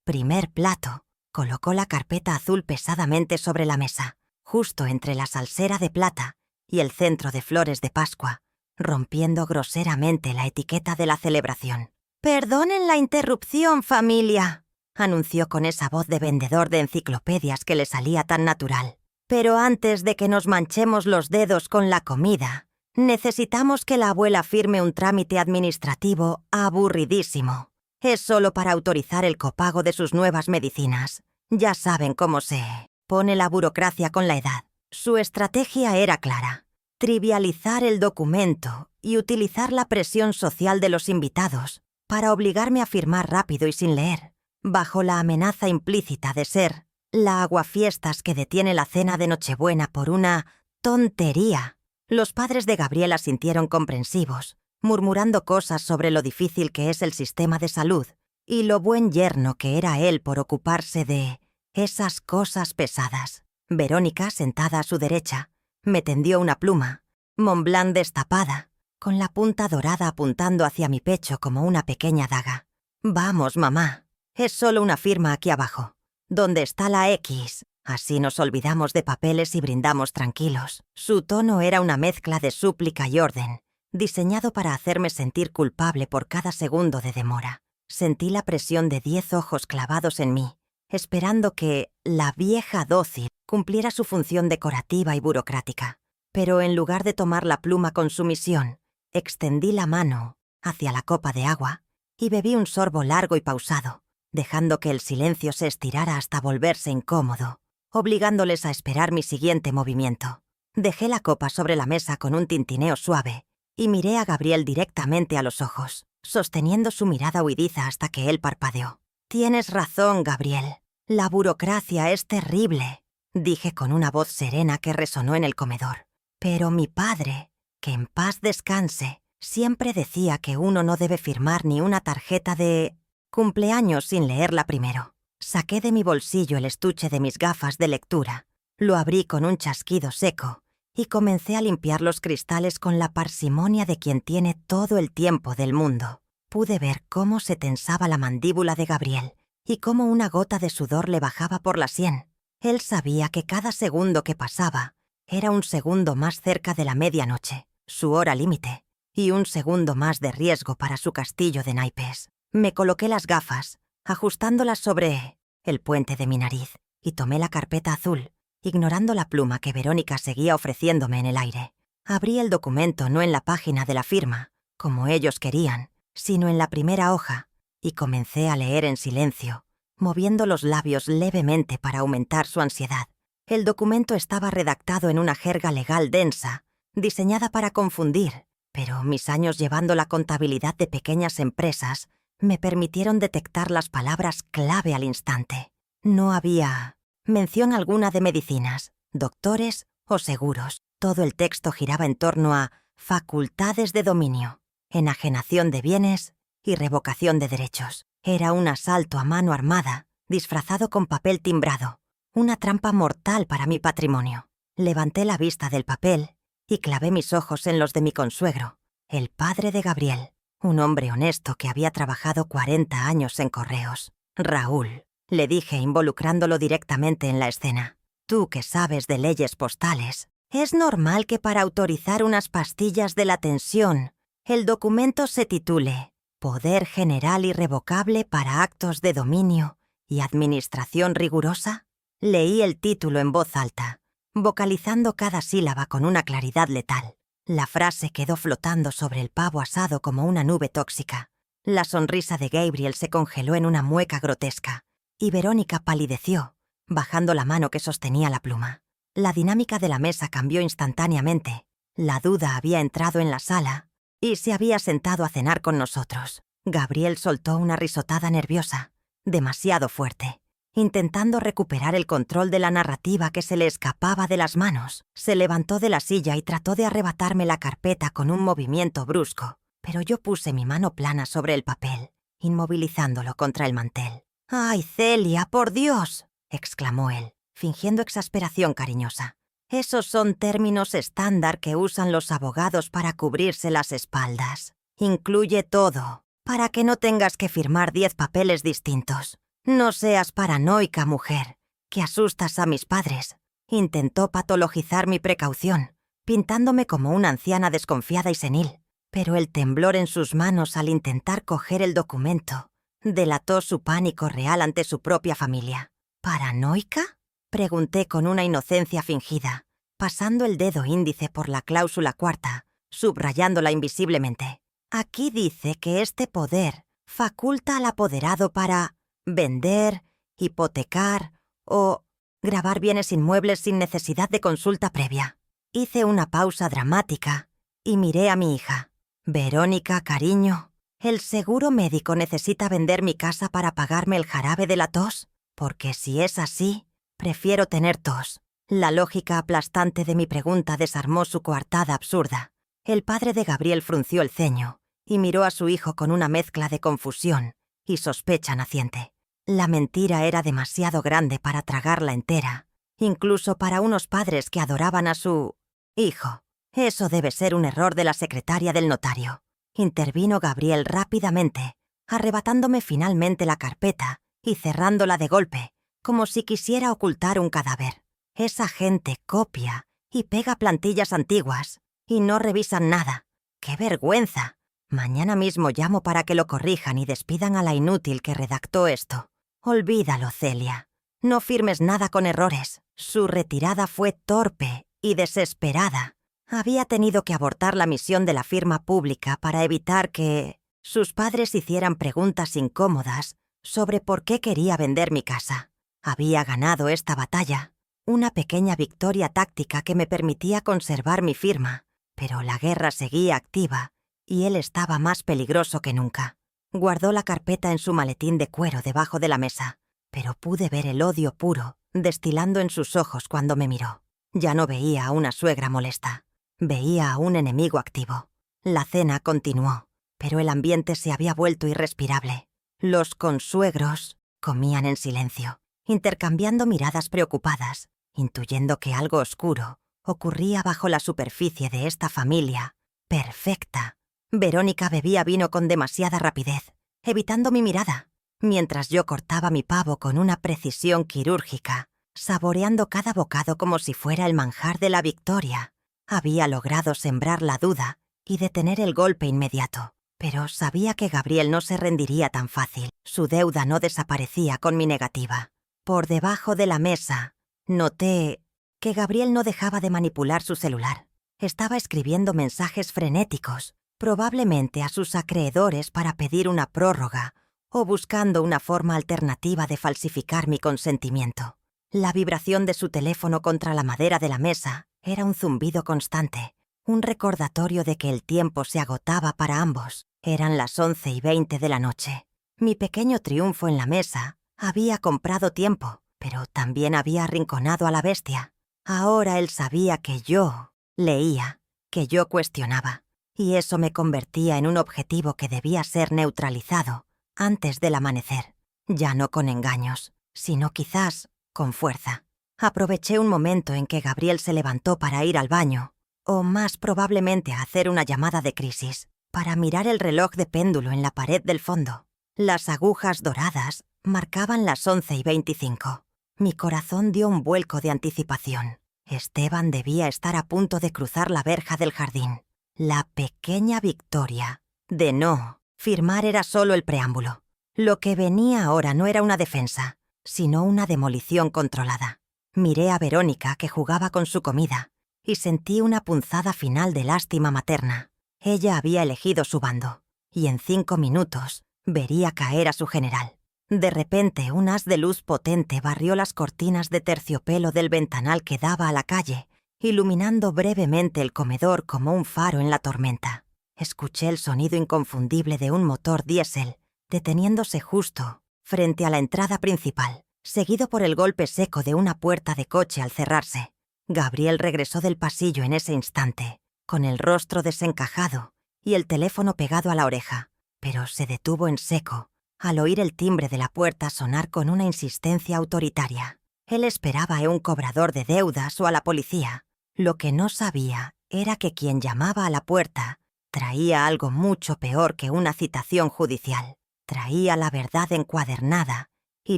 primer plato, colocó la carpeta azul pesadamente sobre la mesa, justo entre la salsera de plata y el centro de flores de Pascua, rompiendo groseramente la etiqueta de la celebración. «Perdonen la interrupción, familia», anunció con esa voz de vendedor de enciclopedias que le salía tan natural. «Pero antes de que nos manchemos los dedos con la comida, necesitamos que la abuela firme un trámite administrativo aburridísimo. Es solo para autorizar el copago de sus nuevas medicinas. Ya saben cómo se pone la burocracia con la edad». Su estrategia era clara: trivializar el documento y utilizar la presión social de los invitados para obligarme a firmar rápido y sin leer, bajo la amenaza implícita de ser la aguafiestas que detiene la cena de Nochebuena por una tontería. Los padres de Gabriel asintieron comprensivos, murmurando cosas sobre lo difícil que es el sistema de salud y lo buen yerno que era él por ocuparse de esas cosas pesadas. Verónica, sentada a su derecha, me tendió una pluma Montblanc destapada, con la punta dorada apuntando hacia mi pecho como una pequeña daga. «Vamos, mamá. Es solo una firma aquí abajo. Donde está la X. Así nos olvidamos de papeles y brindamos tranquilos». Su tono era una mezcla de súplica y orden, diseñado para hacerme sentir culpable por cada segundo de demora. Sentí la presión de 10 ojos clavados en mí, esperando que la vieja dócil cumpliera su función decorativa y burocrática. Pero en lugar de tomar la pluma con sumisión, extendí la mano hacia la copa de agua y bebí un sorbo largo y pausado, dejando que el silencio se estirara hasta volverse incómodo, obligándoles a esperar mi siguiente movimiento. Dejé la copa sobre la mesa con un tintineo suave y miré a Gabriel directamente a los ojos, sosteniendo su mirada huidiza hasta que él parpadeó. «Tienes razón, Gabriel. La burocracia es terrible», dije con una voz serena que resonó en el comedor. «Pero mi padre, que en paz descanse, siempre decía que uno no debe firmar ni una tarjeta de cumpleaños sin leerla primero». Saqué de mi bolsillo el estuche de mis gafas de lectura, lo abrí con un chasquido seco y comencé a limpiar los cristales con la parsimonia de quien tiene todo el tiempo del mundo. Pude ver cómo se tensaba la mandíbula de Gabriel y cómo una gota de sudor le bajaba por la sien. Él sabía que cada segundo que pasaba era un segundo más cerca de la medianoche, su hora límite, y un segundo más de riesgo para su castillo de naipes. Me coloqué las gafas, ajustándolas sobre el puente de mi nariz, y tomé la carpeta azul, ignorando la pluma que Verónica seguía ofreciéndome en el aire. Abrí el documento no en la página de la firma, como ellos querían, sino en la primera hoja, y comencé a leer en silencio, moviendo los labios levemente para aumentar su ansiedad. El documento estaba redactado en una jerga legal densa, diseñada para confundir, pero mis años llevando la contabilidad de pequeñas empresas me permitieron detectar las palabras clave al instante. No había mención alguna de medicinas, doctores o seguros. Todo el texto giraba en torno a facultades de dominio, enajenación de bienes y revocación de derechos. Era un asalto a mano armada, disfrazado con papel timbrado, una trampa mortal para mi patrimonio. Levanté la vista del papel y clavé mis ojos en los de mi consuegro, el padre de Gabriel, un hombre honesto que había trabajado 40 años en correos. «Raúl», le dije involucrándolo directamente en la escena, «tú que sabes de leyes postales, es normal que para autorizar unas pastillas de la tensión, el documento se titule «Poder General Irrevocable para Actos de Dominio y Administración Rigurosa». Leí el título en voz alta, vocalizando cada sílaba con una claridad letal. La frase quedó flotando sobre el pavo asado como una nube tóxica. La sonrisa de Gabriel se congeló en una mueca grotesca, y Verónica palideció, bajando la mano que sostenía la pluma. La dinámica de la mesa cambió instantáneamente. La duda había entrado en la sala y se había sentado a cenar con nosotros. Gabriel soltó una risotada nerviosa, demasiado fuerte. Intentando recuperar el control de la narrativa que se le escapaba de las manos, se levantó de la silla y trató de arrebatarme la carpeta con un movimiento brusco, pero yo puse mi mano plana sobre el papel, inmovilizándolo contra el mantel. «¡Ay, Celia, por Dios!», exclamó él, fingiendo exasperación cariñosa. «Esos son términos estándar que usan los abogados para cubrirse las espaldas. Incluye todo, para que no tengas que firmar 10 papeles distintos. No seas paranoica, mujer, que asustas a mis padres». Intentó patologizar mi precaución, pintándome como una anciana desconfiada y senil, pero el temblor en sus manos al intentar coger el documento delató su pánico real ante su propia familia. «¿Paranoica?», pregunté con una inocencia fingida, pasando el dedo índice por la cláusula cuarta, subrayándola invisiblemente. «Aquí dice que este poder faculta al apoderado para vender, hipotecar o gravar bienes inmuebles sin necesidad de consulta previa». Hice una pausa dramática y miré a mi hija. «Verónica, cariño, ¿el seguro médico necesita vender mi casa para pagarme el jarabe de la tos? Porque si es así, prefiero tener tos». La lógica aplastante de mi pregunta desarmó su coartada absurda. El padre de Gabriel frunció el ceño y miró a su hijo con una mezcla de confusión y sospecha naciente. La mentira era demasiado grande para tragarla entera, incluso para unos padres que adoraban a su hijo. Eso debe ser un error de la secretaria del notario. Intervino Gabriel rápidamente, arrebatándome finalmente la carpeta y cerrándola de golpe, como si quisiera ocultar un cadáver. Esa gente copia y pega plantillas antiguas y no revisan nada. ¡Qué vergüenza! Mañana mismo llamo para que lo corrijan y despidan a la inútil que redactó esto. Olvídalo, Celia. No firmes nada con errores. Su retirada fue torpe y desesperada. Había tenido que abortar la misión de la firma pública para evitar que sus padres hicieran preguntas incómodas sobre por qué quería vender mi casa. Había ganado esta batalla, una pequeña victoria táctica que me permitía conservar mi firma, pero la guerra seguía activa y él estaba más peligroso que nunca. Guardó la carpeta en su maletín de cuero debajo de la mesa, pero pude ver el odio puro destilando en sus ojos cuando me miró. Ya no veía a una suegra molesta. Veía a un enemigo activo. La cena continuó, pero el ambiente se había vuelto irrespirable. Los consuegros comían en silencio, intercambiando miradas preocupadas, intuyendo que algo oscuro ocurría bajo la superficie de esta familia perfecta. Verónica bebía vino con demasiada rapidez, evitando mi mirada, mientras yo cortaba mi pavo con una precisión quirúrgica, saboreando cada bocado como si fuera el manjar de la victoria. Había logrado sembrar la duda y detener el golpe inmediato, pero sabía que Gabriel no se rendiría tan fácil. Su deuda no desaparecía con mi negativa. Por debajo de la mesa, noté que Gabriel no dejaba de manipular su celular. Estaba escribiendo mensajes frenéticos, probablemente a sus acreedores para pedir una prórroga o buscando una forma alternativa de falsificar mi consentimiento. La vibración de su teléfono contra la madera de la mesa era un zumbido constante, un recordatorio de que el tiempo se agotaba para ambos. Eran las 11:20 de la noche. Mi pequeño triunfo en la mesa había comprado tiempo, pero también había arrinconado a la bestia. Ahora él sabía que yo leía, que yo cuestionaba, y eso me convertía en un objetivo que debía ser neutralizado antes del amanecer, ya no con engaños, sino quizás con fuerza. Aproveché un momento en que Gabriel se levantó para ir al baño, o más probablemente a hacer una llamada de crisis, para mirar el reloj de péndulo en la pared del fondo. Las agujas doradas marcaban las 11:25. Mi corazón dio un vuelco de anticipación. Esteban debía estar a punto de cruzar la verja del jardín. La pequeña victoria de no firmar era solo el preámbulo. Lo que venía ahora no era una defensa, sino una demolición controlada. Miré a Verónica, que jugaba con su comida, y sentí una punzada final de lástima materna. Ella había elegido su bando, y en 5 minutos vería caer a su general. De repente, un haz de luz potente barrió las cortinas de terciopelo del ventanal que daba a la calle, iluminando brevemente el comedor como un faro en la tormenta. Escuché el sonido inconfundible de un motor diésel, deteniéndose justo frente a la entrada principal, seguido por el golpe seco de una puerta de coche al cerrarse. Gabriel regresó del pasillo en ese instante, con el rostro desencajado y el teléfono pegado a la oreja, pero se detuvo en seco al oír el timbre de la puerta sonar con una insistencia autoritaria. Él esperaba a un cobrador de deudas o a la policía. Lo que no sabía era que quien llamaba a la puerta traía algo mucho peor que una citación judicial. Traía la verdad encuadernada y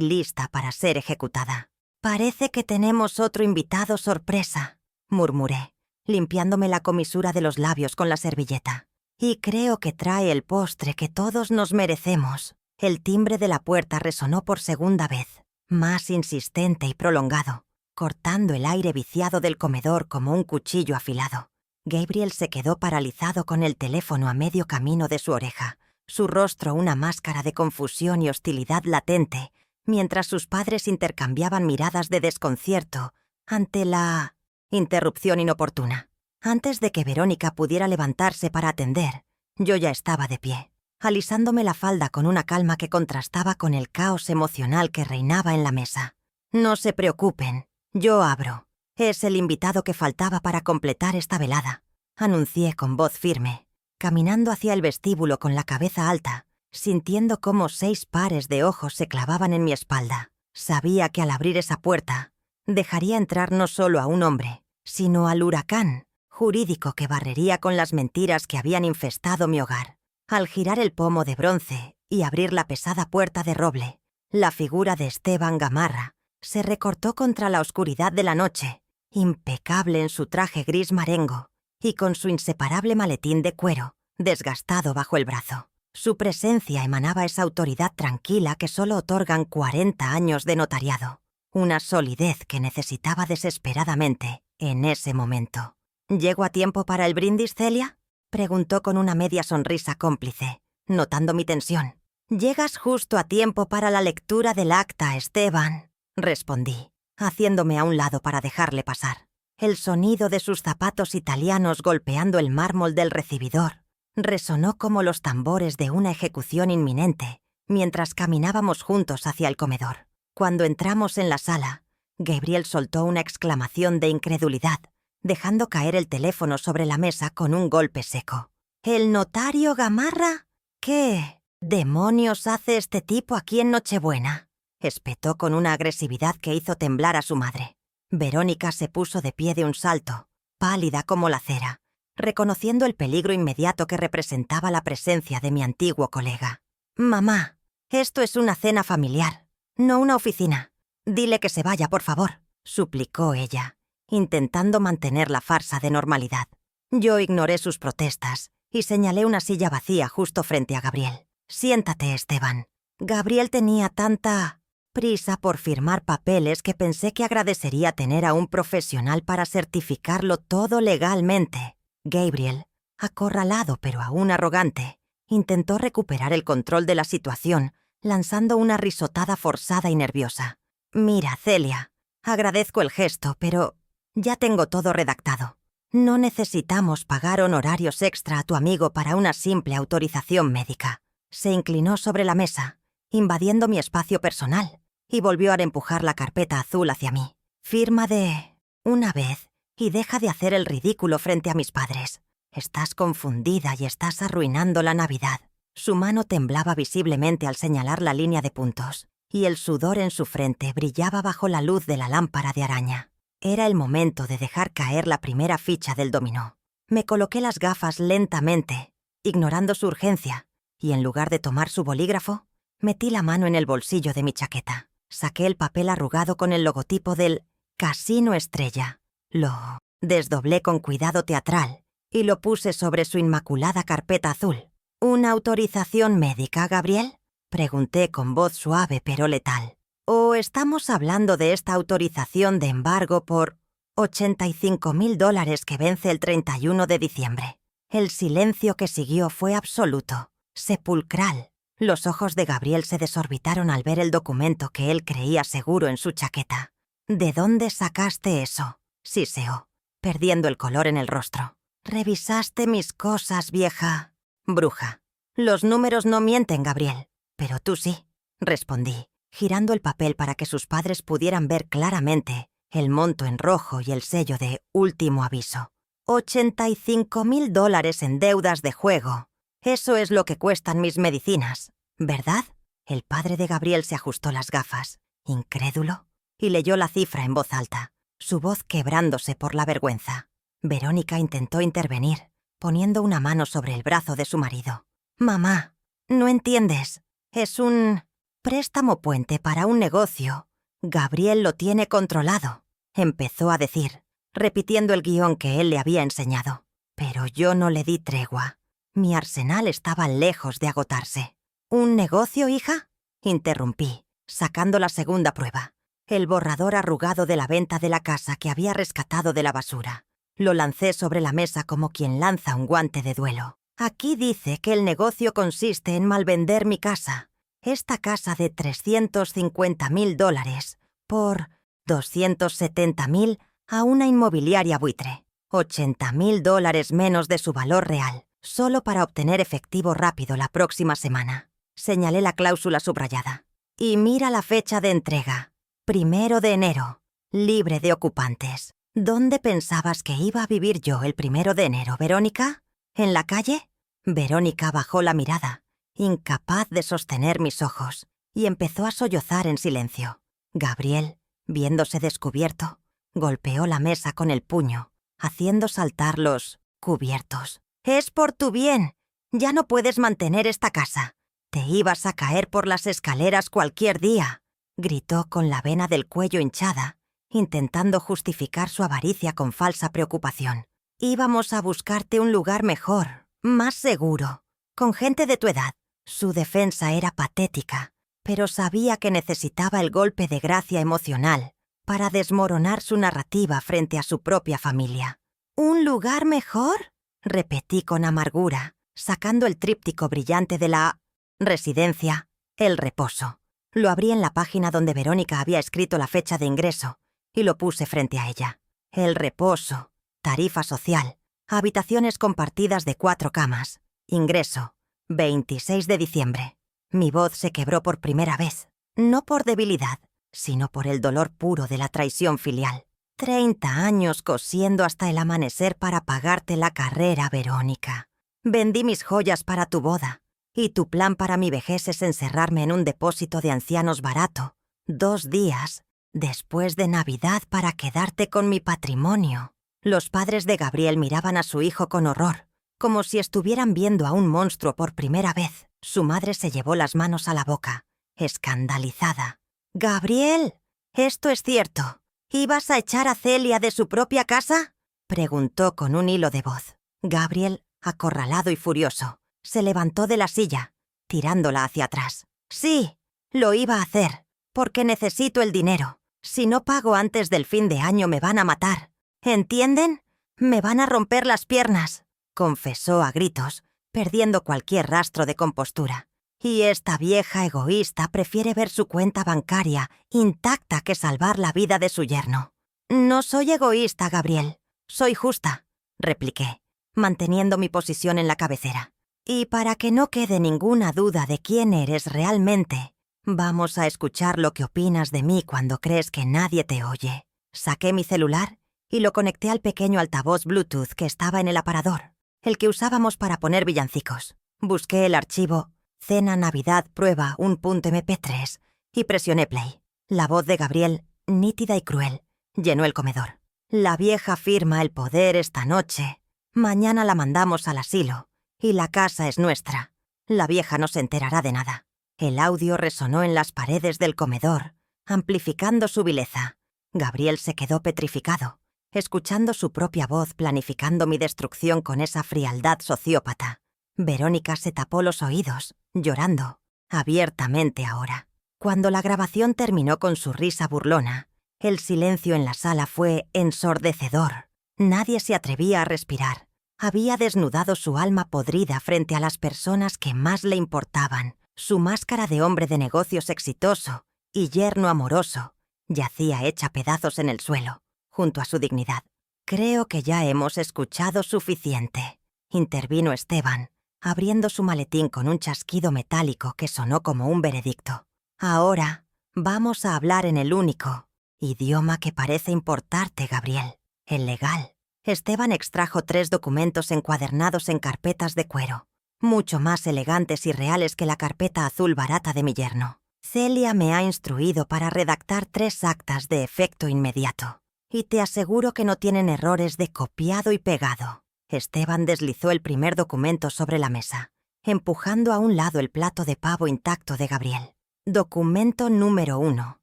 lista para ser ejecutada. «Parece que tenemos otro invitado sorpresa», murmuré, limpiándome la comisura de los labios con la servilleta. «Y creo que trae el postre que todos nos merecemos». El timbre de la puerta resonó por segunda vez, más insistente y prolongado, cortando el aire viciado del comedor como un cuchillo afilado. Gabriel se quedó paralizado con el teléfono a medio camino de su oreja, su rostro una máscara de confusión y hostilidad latente, mientras sus padres intercambiaban miradas de desconcierto ante la interrupción inoportuna. Antes de que Verónica pudiera levantarse para atender, yo ya estaba de pie, alisándome la falda con una calma que contrastaba con el caos emocional que reinaba en la mesa. «No se preocupen, yo abro. Es el invitado que faltaba para completar esta velada», anuncié con voz firme, caminando hacia el vestíbulo con la cabeza alta, sintiendo cómo 6 pares de ojos se clavaban en mi espalda. Sabía que al abrir esa puerta, dejaría entrar no solo a un hombre, sino al huracán jurídico que barrería con las mentiras que habían infestado mi hogar. Al girar el pomo de bronce y abrir la pesada puerta de roble, la figura de Esteban Gamarra se recortó contra la oscuridad de la noche, impecable en su traje gris marengo y con su inseparable maletín de cuero, desgastado bajo el brazo. Su presencia emanaba esa autoridad tranquila que solo otorgan 40 años de notariado, una solidez que necesitaba desesperadamente en ese momento. ¿Llego a tiempo para el brindis, Celia?, preguntó con una media sonrisa cómplice, notando mi tensión. «Llegas justo a tiempo para la lectura del acta, Esteban», respondí, haciéndome a un lado para dejarle pasar. El sonido de sus zapatos italianos golpeando el mármol del recibidor resonó como los tambores de una ejecución inminente mientras caminábamos juntos hacia el comedor. Cuando entramos en la sala, Gabriel soltó una exclamación de incredulidad, dejando caer el teléfono sobre la mesa con un golpe seco. «¿El notario Gamarra? ¿Qué demonios hace este tipo aquí en Nochebuena?», espetó con una agresividad que hizo temblar a su madre. Verónica se puso de pie de un salto, pálida como la cera, reconociendo el peligro inmediato que representaba la presencia de mi antiguo colega. «Mamá, esto es una cena familiar, no una oficina. Dile que se vaya, por favor», suplicó ella, intentando mantener la farsa de normalidad. Yo ignoré sus protestas y señalé una silla vacía justo frente a Gabriel. «Siéntate, Esteban». Gabriel tenía tanta prisa por firmar papeles que pensé que agradecería tener a un profesional para certificarlo todo legalmente. Gabriel, acorralado pero aún arrogante, intentó recuperar el control de la situación, lanzando una risotada forzada y nerviosa. «Mira, Celia, agradezco el gesto, pero ya tengo todo redactado. No necesitamos pagar honorarios extra a tu amigo para una simple autorización médica». Se inclinó sobre la mesa, invadiendo mi espacio personal, y volvió a empujar la carpeta azul hacia mí. «Firma de una vez y deja de hacer el ridículo frente a mis padres. Estás confundida y estás arruinando la Navidad». Su mano temblaba visiblemente al señalar la línea de puntos, y el sudor en su frente brillaba bajo la luz de la lámpara de araña. Era el momento de dejar caer la primera ficha del dominó. Me coloqué las gafas lentamente, ignorando su urgencia, y en lugar de tomar su bolígrafo, metí la mano en el bolsillo de mi chaqueta. Saqué el papel arrugado con el logotipo del Casino Estrella. Lo desdoblé con cuidado teatral y lo puse sobre su inmaculada carpeta azul. «¿Una autorización médica, Gabriel?», pregunté con voz suave pero letal. «¿O estamos hablando de esta autorización de embargo por $85,000 que vence el 31 de diciembre?» El silencio que siguió fue absoluto, sepulcral. Los ojos de Gabriel se desorbitaron al ver el documento que él creía seguro en su chaqueta. «¿De dónde sacaste eso?», siseó, perdiendo el color en el rostro. «Revisaste mis cosas, vieja bruja». «Los números no mienten, Gabriel, pero tú sí», respondí, girando el papel para que sus padres pudieran ver claramente el monto en rojo y el sello de último aviso. $85,000 en deudas de juego. Eso es lo que cuestan mis medicinas, ¿verdad? El padre de Gabriel se ajustó las gafas, incrédulo, y leyó la cifra en voz alta, su voz quebrándose por la vergüenza. Verónica intentó intervenir, poniendo una mano sobre el brazo de su marido. «Mamá, no entiendes. Es un préstamo puente para un negocio. Gabriel lo tiene controlado», empezó a decir, repitiendo el guión que él le había enseñado. Pero yo no le di tregua. Mi arsenal estaba lejos de agotarse. «¿Un negocio, hija?», interrumpí, sacando la segunda prueba, el borrador arrugado de la venta de la casa que había rescatado de la basura. Lo lancé sobre la mesa como quien lanza un guante de duelo. «Aquí dice que el negocio consiste en malvender mi casa. Esta casa de $350,000 por $270,000 a una inmobiliaria buitre. $80,000 menos de su valor real, solo para obtener efectivo rápido la próxima semana». Señalé la cláusula subrayada. «Y mira la fecha de entrega. 1 de enero. Libre de ocupantes». ¿Dónde pensabas que iba a vivir yo el 1 de enero, Verónica? ¿En la calle? Verónica bajó la mirada, incapaz de sostener mis ojos, y empezó a sollozar en silencio. Gabriel, viéndose descubierto, golpeó la mesa con el puño, haciendo saltar los cubiertos. «Es por tu bien. Ya no puedes mantener esta casa. Te ibas a caer por las escaleras cualquier día», gritó con la vena del cuello hinchada, intentando justificar su avaricia con falsa preocupación. «Íbamos a buscarte un lugar mejor, más seguro, con gente de tu edad». Su defensa era patética, pero sabía que necesitaba el golpe de gracia emocional para desmoronar su narrativa frente a su propia familia. «¿Un lugar mejor?», repetí con amargura, sacando el tríptico brillante de la residencia, El Reposo. Lo abrí en la página donde Verónica había escrito la fecha de ingreso y lo puse frente a ella. El Reposo, tarifa social, habitaciones compartidas de 4 camas, ingreso, 26 de diciembre. Mi voz se quebró por primera vez, no por debilidad, sino por el dolor puro de la traición filial. 30 años cosiendo hasta el amanecer para pagarte la carrera, Verónica. Vendí mis joyas para tu boda, y tu plan para mi vejez es encerrarme en un depósito de ancianos barato, 2 días después de Navidad para quedarte con mi patrimonio. Los padres de Gabriel miraban a su hijo con horror, como si estuvieran viendo a un monstruo por primera vez. Su madre se llevó las manos a la boca, escandalizada. «Gabriel, ¿esto es cierto? ¿Ibas a echar a Celia de su propia casa?», preguntó con un hilo de voz. Gabriel, acorralado y furioso, se levantó de la silla, tirándola hacia atrás. «Sí, lo iba a hacer, porque necesito el dinero. Si no pago antes del fin de año me van a matar. ¿Entienden? Me van a romper las piernas», confesó a gritos, perdiendo cualquier rastro de compostura. «Y esta vieja egoísta prefiere ver su cuenta bancaria intacta que salvar la vida de su yerno». «No soy egoísta, Gabriel. Soy justa», repliqué, manteniendo mi posición en la cabecera. «Y para que no quede ninguna duda de quién eres realmente, vamos a escuchar lo que opinas de mí cuando crees que nadie te oye». Saqué mi celular y lo conecté al pequeño altavoz Bluetooth que estaba en el aparador, el que usábamos para poner villancicos. Busqué el archivo Cena Navidad Prueba 1.mp3 y presioné play. La voz de Gabriel, nítida y cruel, llenó el comedor. «La vieja firma el poder esta noche. Mañana la mandamos al asilo y la casa es nuestra. La vieja no se enterará de nada». El audio resonó en las paredes del comedor, amplificando su vileza. Gabriel se quedó petrificado, escuchando su propia voz planificando mi destrucción con esa frialdad sociópata. Verónica se tapó los oídos, llorando, abiertamente ahora. Cuando la grabación terminó con su risa burlona, el silencio en la sala fue ensordecedor. Nadie se atrevía a respirar. Había desnudado su alma podrida frente a las personas que más le importaban. Su máscara de hombre de negocios exitoso y yerno amoroso yacía hecha pedazos en el suelo, junto a su dignidad. «Creo que ya hemos escuchado suficiente», intervino Esteban, abriendo su maletín con un chasquido metálico que sonó como un veredicto. «Ahora vamos a hablar en el único idioma que parece importarte, Gabriel, el legal». Esteban extrajo 3 documentos encuadernados en carpetas de cuero, mucho más elegantes y reales que la carpeta azul barata de mi yerno. «Celia me ha instruido para redactar 3 actas de efecto inmediato, y te aseguro que no tienen errores de copiado y pegado». Esteban deslizó el primer documento sobre la mesa, empujando a un lado el plato de pavo intacto de Gabriel. «Documento número 1.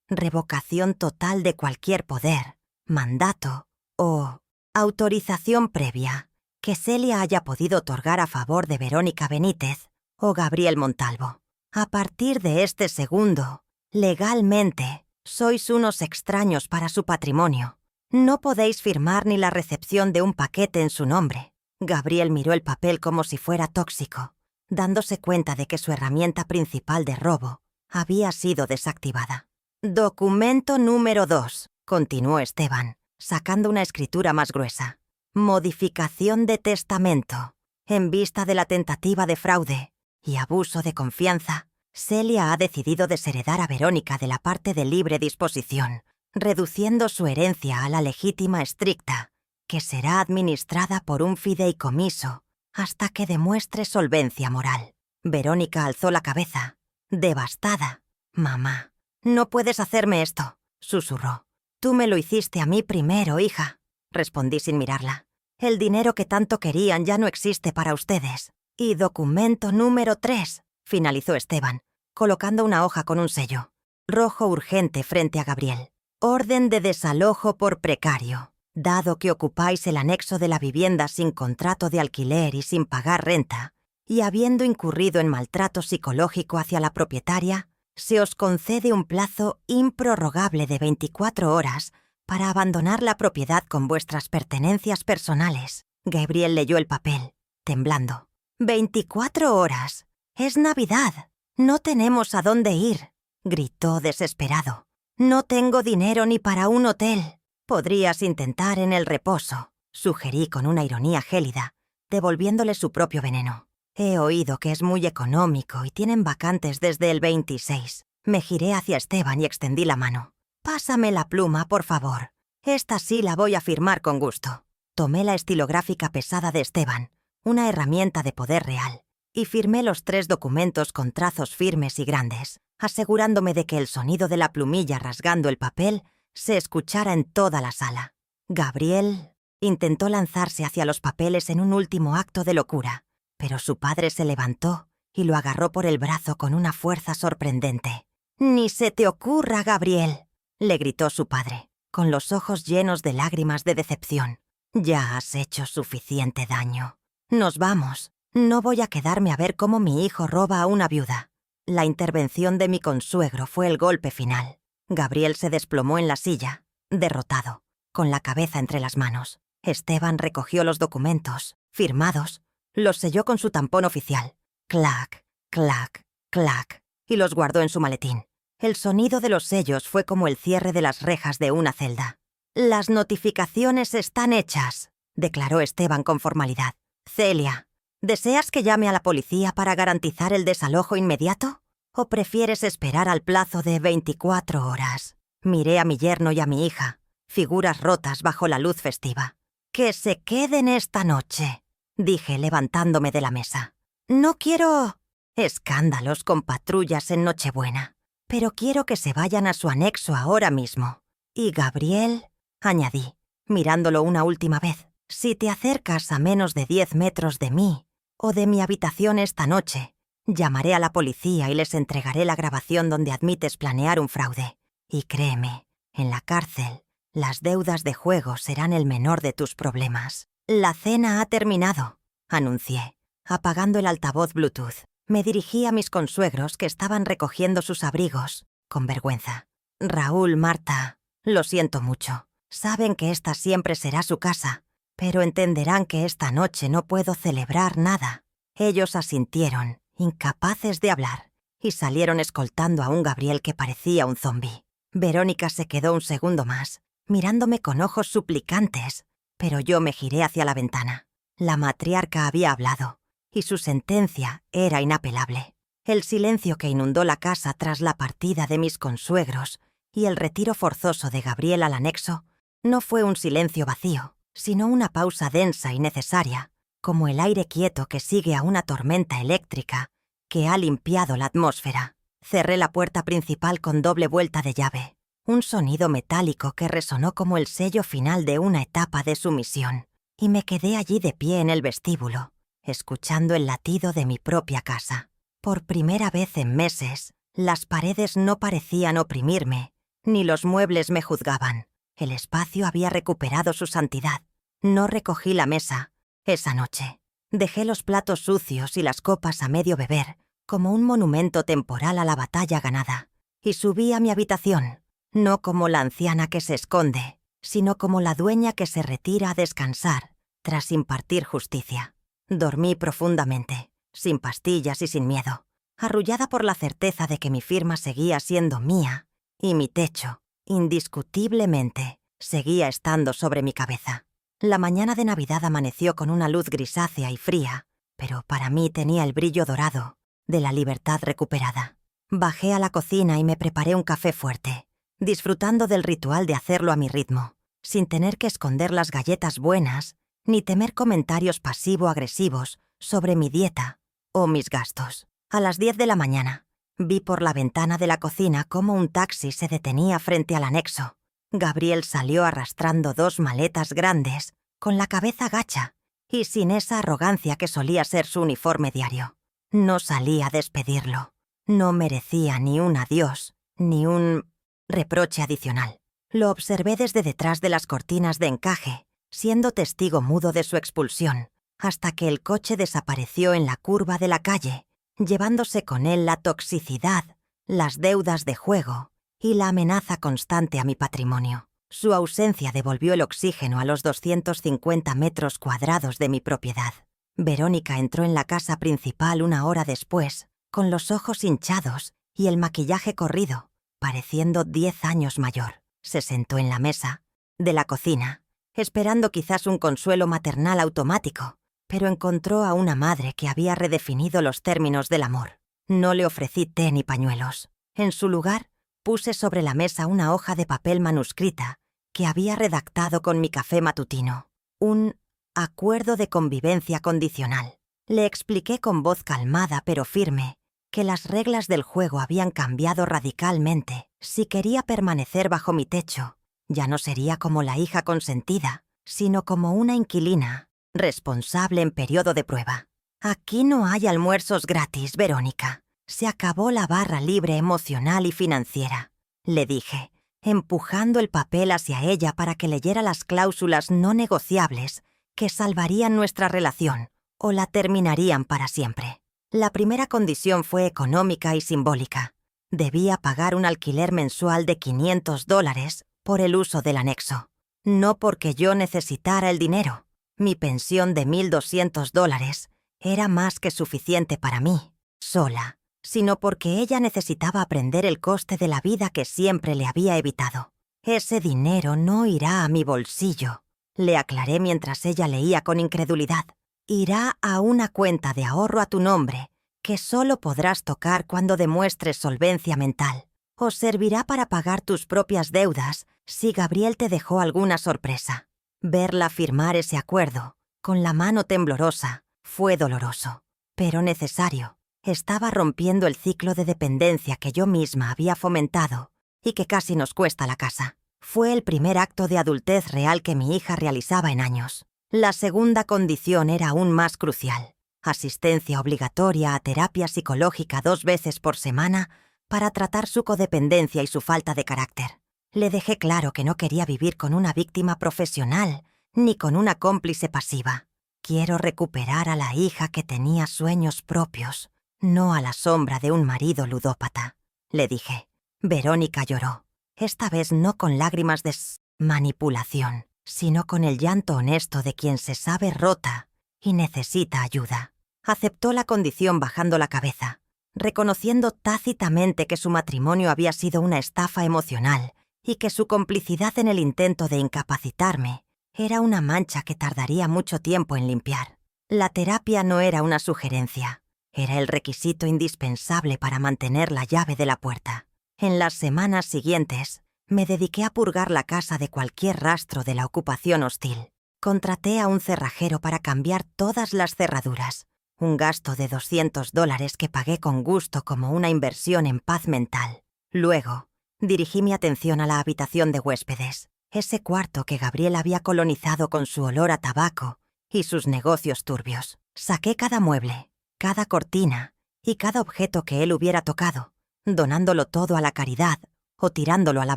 Revocación total de cualquier poder, mandato o autorización previa que Celia haya podido otorgar a favor de Verónica Benítez o Gabriel Montalvo. A partir de este segundo, legalmente, sois unos extraños para su patrimonio. No podéis firmar ni la recepción de un paquete en su nombre». Gabriel miró el papel como si fuera tóxico, dándose cuenta de que su herramienta principal de robo había sido desactivada. «Documento número 2, continuó Esteban, sacando una escritura más gruesa. «Modificación de testamento. En vista de la tentativa de fraude y abuso de confianza, Celia ha decidido desheredar a Verónica de la parte de libre disposición, reduciendo su herencia a la legítima estricta, que será administrada por un fideicomiso hasta que demuestre solvencia moral». Verónica alzó la cabeza, devastada. «Mamá, no puedes hacerme esto», susurró. «Tú me lo hiciste a mí primero, hija». respondí sin mirarla. El dinero que tanto querían ya no existe para ustedes. Y documento número 3, finalizó Esteban, colocando una hoja con un sello. Rojo urgente frente a Gabriel. Orden de desalojo por precario. Dado que ocupáis el anexo de la vivienda sin contrato de alquiler y sin pagar renta, y habiendo incurrido en maltrato psicológico hacia la propietaria, se os concede un plazo improrrogable de 24 horas para abandonar la propiedad con vuestras pertenencias personales. Gabriel leyó el papel, temblando. 24 horas. Es Navidad. No tenemos a dónde ir, gritó desesperado. No tengo dinero ni para un hotel. Podrías intentar en el reposo, sugerí con una ironía gélida, devolviéndole su propio veneno. He oído que es muy económico y tienen vacantes desde el 26. Me giré hacia Esteban y extendí la mano. Pásame la pluma, por favor. Esta sí la voy a firmar con gusto. Tomé la estilográfica pesada de Esteban, una herramienta de poder real, y firmé los 3 documentos con trazos firmes y grandes, asegurándome de que el sonido de la plumilla rasgando el papel se escuchara en toda la sala. Gabriel intentó lanzarse hacia los papeles en un último acto de locura, pero su padre se levantó y lo agarró por el brazo con una fuerza sorprendente. «¡Ni se te ocurra, Gabriel!», le gritó su padre, con los ojos llenos de lágrimas de decepción. «Ya has hecho suficiente daño. Nos vamos. No voy a quedarme a ver cómo mi hijo roba a una viuda». La intervención de mi consuegro fue el golpe final. Gabriel se desplomó en la silla, derrotado, con la cabeza entre las manos. Esteban recogió los documentos, firmados, los selló con su tampón oficial. Clac, clac, clac, y los guardó en su maletín. El sonido de los sellos fue como el cierre de las rejas de una celda. «Las notificaciones están hechas», declaró Esteban con formalidad. «Celia, ¿deseas que llame a la policía para garantizar el desalojo inmediato? ¿O prefieres esperar al plazo de 24 horas? Miré a mi yerno y a mi hija, figuras rotas bajo la luz festiva. «Que se queden esta noche», dije levantándome de la mesa. «No quiero escándalos con patrullas en Nochebuena, pero quiero que se vayan a su anexo ahora mismo. Y Gabriel», añadí, mirándolo una última vez, «si te acercas a menos de 10 metros de mí o de mi habitación esta noche, llamaré a la policía y les entregaré la grabación donde admites planear un fraude. Y créeme, en la cárcel, las deudas de juego serán el menor de tus problemas». «La cena ha terminado», anuncié, apagando el altavoz Bluetooth. Me dirigí a mis consuegros que estaban recogiendo sus abrigos, con vergüenza. «Raúl, Marta, lo siento mucho. Saben que esta siempre será su casa, pero entenderán que esta noche no puedo celebrar nada». Ellos asintieron, incapaces de hablar, y salieron escoltando a un Gabriel que parecía un zombi. Verónica se quedó un segundo más, mirándome con ojos suplicantes, pero yo me giré hacia la ventana. La matriarca había hablado, y su sentencia era inapelable. El silencio que inundó la casa tras la partida de mis consuegros y el retiro forzoso de Gabriel al anexo no fue un silencio vacío, sino una pausa densa y necesaria, como el aire quieto que sigue a una tormenta eléctrica que ha limpiado la atmósfera. Cerré la puerta principal con doble vuelta de llave, un sonido metálico que resonó como el sello final de una etapa de sumisión, y me quedé allí de pie en el vestíbulo, escuchando el latido de mi propia casa. Por primera vez en meses, las paredes no parecían oprimirme, ni los muebles me juzgaban. El espacio había recuperado su santidad. No recogí la mesa esa noche. Dejé los platos sucios y las copas a medio beber, como un monumento temporal a la batalla ganada, y subí a mi habitación, no como la anciana que se esconde, sino como la dueña que se retira a descansar tras impartir justicia. Dormí profundamente, sin pastillas y sin miedo, arrullada por la certeza de que mi firma seguía siendo mía y mi techo, indiscutiblemente, seguía estando sobre mi cabeza. La mañana de Navidad amaneció con una luz grisácea y fría, pero para mí tenía el brillo dorado de la libertad recuperada. Bajé a la cocina y me preparé un café fuerte, disfrutando del ritual de hacerlo a mi ritmo, sin tener que esconder las galletas buenas ni temer comentarios pasivo-agresivos sobre mi dieta o mis gastos. A las 10 de la mañana, vi por la ventana de la cocina cómo un taxi se detenía frente al anexo. Gabriel salió arrastrando 2 maletas grandes, con la cabeza gacha y sin esa arrogancia que solía ser su uniforme diario. No salí a despedirlo. No merecía ni un adiós, ni un reproche adicional. Lo observé desde detrás de las cortinas de encaje, siendo testigo mudo de su expulsión, hasta que el coche desapareció en la curva de la calle, llevándose con él la toxicidad, las deudas de juego y la amenaza constante a mi patrimonio. Su ausencia devolvió el oxígeno a los 250 metros cuadrados de mi propiedad. Verónica entró en la casa principal 1 hora después, con los ojos hinchados y el maquillaje corrido, pareciendo 10 años mayor. Se sentó en la mesa de la cocina, esperando quizás un consuelo maternal automático, pero encontró a una madre que había redefinido los términos del amor. No le ofrecí té ni pañuelos. En su lugar, puse sobre la mesa una hoja de papel manuscrita que había redactado con mi café matutino. Un acuerdo de convivencia condicional. Le expliqué con voz calmada pero firme que las reglas del juego habían cambiado radicalmente. Si quería permanecer bajo mi techo, ya no sería como la hija consentida, sino como una inquilina, responsable en periodo de prueba. Aquí no hay almuerzos gratis, Verónica. Se acabó la barra libre emocional y financiera, le dije, empujando el papel hacia ella para que leyera las cláusulas no negociables que salvarían nuestra relación o la terminarían para siempre. La primera condición fue económica y simbólica. Debía pagar un alquiler mensual de $500 por el uso del anexo. No porque yo necesitara el dinero. Mi pensión de $1,200 era más que suficiente para mí, sola, sino porque ella necesitaba aprender el coste de la vida que siempre le había evitado. Ese dinero no irá a mi bolsillo, le aclaré mientras ella leía con incredulidad. Irá a una cuenta de ahorro a tu nombre, que solo podrás tocar cuando demuestres solvencia mental. O servirá para pagar tus propias deudas si Gabriel te dejó alguna sorpresa. Verla firmar ese acuerdo, con la mano temblorosa, fue doloroso, pero necesario. Estaba rompiendo el ciclo de dependencia que yo misma había fomentado y que casi nos cuesta la casa. Fue el primer acto de adultez real que mi hija realizaba en años. La segunda condición era aún más crucial: asistencia obligatoria a terapia psicológica 2 veces por semana para tratar su codependencia y su falta de carácter. Le dejé claro que no quería vivir con una víctima profesional ni con una cómplice pasiva. Quiero recuperar a la hija que tenía sueños propios, no a la sombra de un marido ludópata, le dije. Verónica lloró, esta vez no con lágrimas de manipulación, sino con el llanto honesto de quien se sabe rota y necesita ayuda. Aceptó la condición bajando la cabeza, reconociendo tácitamente que su matrimonio había sido una estafa emocional y que su complicidad en el intento de incapacitarme era una mancha que tardaría mucho tiempo en limpiar. La terapia no era una sugerencia, era el requisito indispensable para mantener la llave de la puerta. En las semanas siguientes, me dediqué a purgar la casa de cualquier rastro de la ocupación hostil. Contraté a un cerrajero para cambiar todas las cerraduras, un gasto de $200 que pagué con gusto como una inversión en paz mental. Luego, dirigí mi atención a la habitación de huéspedes, ese cuarto que Gabriel había colonizado con su olor a tabaco y sus negocios turbios. Saqué cada mueble, cada cortina y cada objeto que él hubiera tocado, donándolo todo a la caridad o tirándolo a la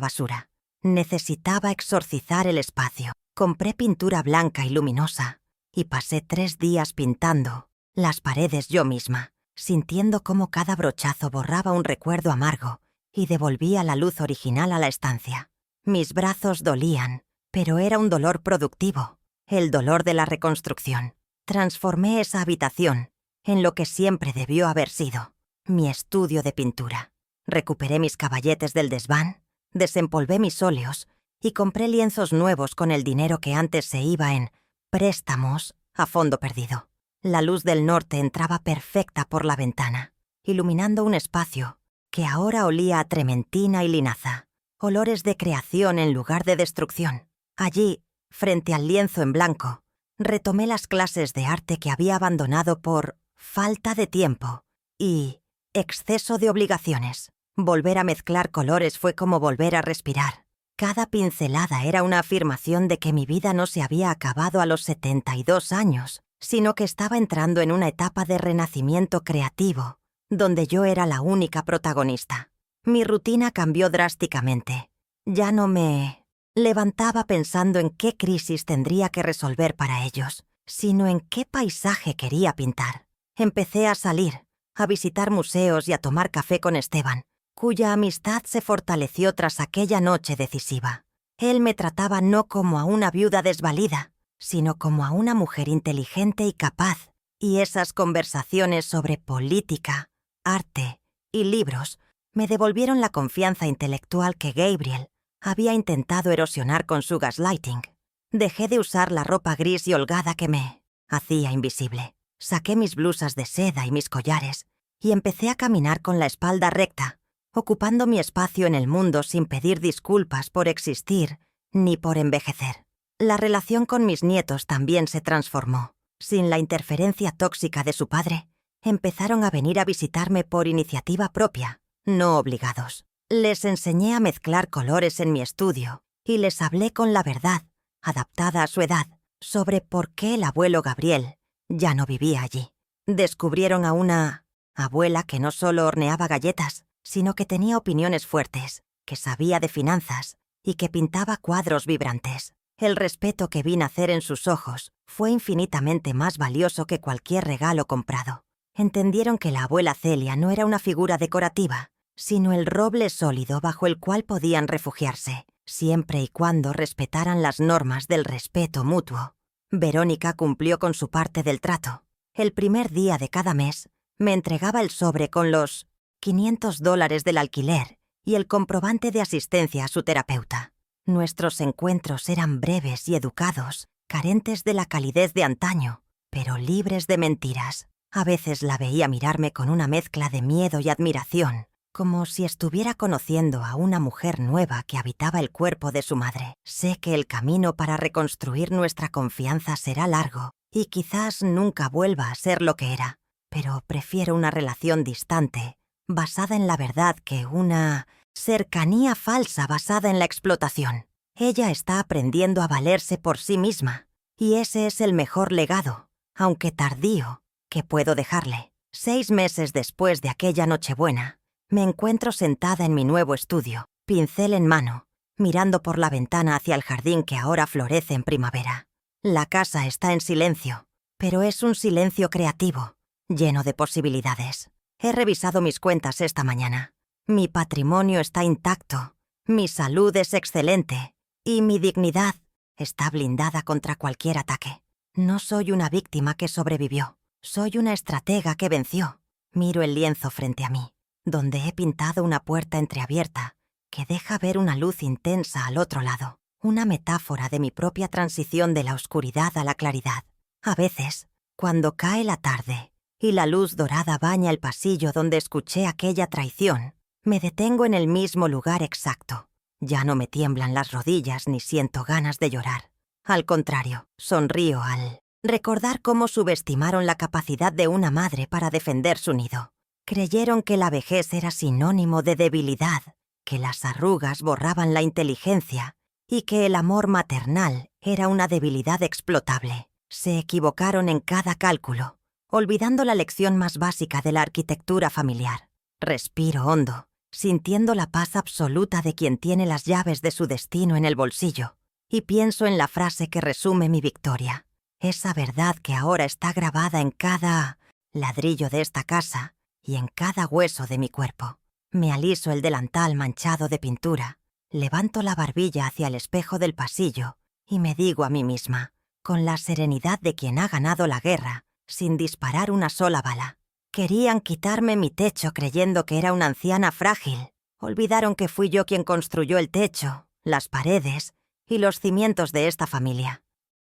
basura. Necesitaba exorcizar el espacio. Compré pintura blanca y luminosa y pasé 3 días pintando las paredes yo misma, sintiendo cómo cada brochazo borraba un recuerdo amargo y devolvía la luz original a la estancia. Mis brazos dolían, pero era un dolor productivo, el dolor de la reconstrucción. Transformé esa habitación en lo que siempre debió haber sido, mi estudio de pintura. Recuperé mis caballetes del desván, desempolvé mis óleos y compré lienzos nuevos con el dinero que antes se iba en préstamos a fondo perdido. La luz del norte entraba perfecta por la ventana, iluminando un espacio que ahora olía a trementina y linaza, olores de creación en lugar de destrucción. Allí, frente al lienzo en blanco, retomé las clases de arte que había abandonado por falta de tiempo y exceso de obligaciones. Volver a mezclar colores fue como volver a respirar. Cada pincelada era una afirmación de que mi vida no se había acabado a los 72 años, sino que estaba entrando en una etapa de renacimiento creativo, donde yo era la única protagonista. Mi rutina cambió drásticamente. Ya no me levantaba pensando en qué crisis tendría que resolver para ellos, sino en qué paisaje quería pintar. Empecé a salir, a visitar museos y a tomar café con Esteban, cuya amistad se fortaleció tras aquella noche decisiva. Él me trataba no como a una viuda desvalida, sino como a una mujer inteligente y capaz, y esas conversaciones sobre política, arte y libros me devolvieron la confianza intelectual que Gabriel había intentado erosionar con su gaslighting. Dejé de usar la ropa gris y holgada que me hacía invisible. Saqué mis blusas de seda y mis collares y empecé a caminar con la espalda recta, ocupando mi espacio en el mundo sin pedir disculpas por existir ni por envejecer. La relación con mis nietos también se transformó. Sin la interferencia tóxica de su padre, empezaron a venir a visitarme por iniciativa propia, no obligados. Les enseñé a mezclar colores en mi estudio y les hablé con la verdad, adaptada a su edad, sobre por qué el abuelo Gabriel ya no vivía allí. Descubrieron a una abuela que no solo horneaba galletas, sino que tenía opiniones fuertes, que sabía de finanzas y que pintaba cuadros vibrantes. El respeto que vi nacer en sus ojos fue infinitamente más valioso que cualquier regalo comprado. Entendieron que la abuela Celia no era una figura decorativa, sino el roble sólido bajo el cual podían refugiarse, siempre y cuando respetaran las normas del respeto mutuo. Verónica cumplió con su parte del trato. El primer día de cada mes me entregaba el sobre con los $500 del alquiler y el comprobante de asistencia a su terapeuta. Nuestros encuentros eran breves y educados, carentes de la calidez de antaño, pero libres de mentiras. A veces la veía mirarme con una mezcla de miedo y admiración, como si estuviera conociendo a una mujer nueva que habitaba el cuerpo de su madre. Sé que el camino para reconstruir nuestra confianza será largo y quizás nunca vuelva a ser lo que era, pero prefiero una relación distante, basada en la verdad, que una cercanía falsa basada en la explotación. Ella está aprendiendo a valerse por sí misma, y ese es el mejor legado, aunque tardío, que puedo dejarle. 6 meses después de aquella Nochebuena, me encuentro sentada en mi nuevo estudio, pincel en mano, mirando por la ventana hacia el jardín que ahora florece en primavera. La casa está en silencio, pero es un silencio creativo, lleno de posibilidades. He revisado mis cuentas esta mañana. Mi patrimonio está intacto, mi salud es excelente y mi dignidad está blindada contra cualquier ataque. No soy una víctima que sobrevivió, soy una estratega que venció. Miro el lienzo frente a mí, donde he pintado una puerta entreabierta que deja ver una luz intensa al otro lado, una metáfora de mi propia transición de la oscuridad a la claridad. A veces, cuando cae la tarde y la luz dorada baña el pasillo donde escuché aquella traición, me detengo en el mismo lugar exacto. Ya no me tiemblan las rodillas ni siento ganas de llorar. Al contrario, sonrío al recordar cómo subestimaron la capacidad de una madre para defender su nido. Creyeron que la vejez era sinónimo de debilidad, que las arrugas borraban la inteligencia y que el amor maternal era una debilidad explotable. Se equivocaron en cada cálculo, olvidando la lección más básica de la arquitectura familiar. Respiro hondo, sintiendo la paz absoluta de quien tiene las llaves de su destino en el bolsillo, y pienso en la frase que resume mi victoria. Esa verdad que ahora está grabada en cada ladrillo de esta casa y en cada hueso de mi cuerpo. Me aliso el delantal manchado de pintura, levanto la barbilla hacia el espejo del pasillo y me digo a mí misma, con la serenidad de quien ha ganado la guerra, sin disparar una sola bala: querían quitarme mi techo creyendo que era una anciana frágil. Olvidaron que fui yo quien construyó el techo, las paredes y los cimientos de esta familia.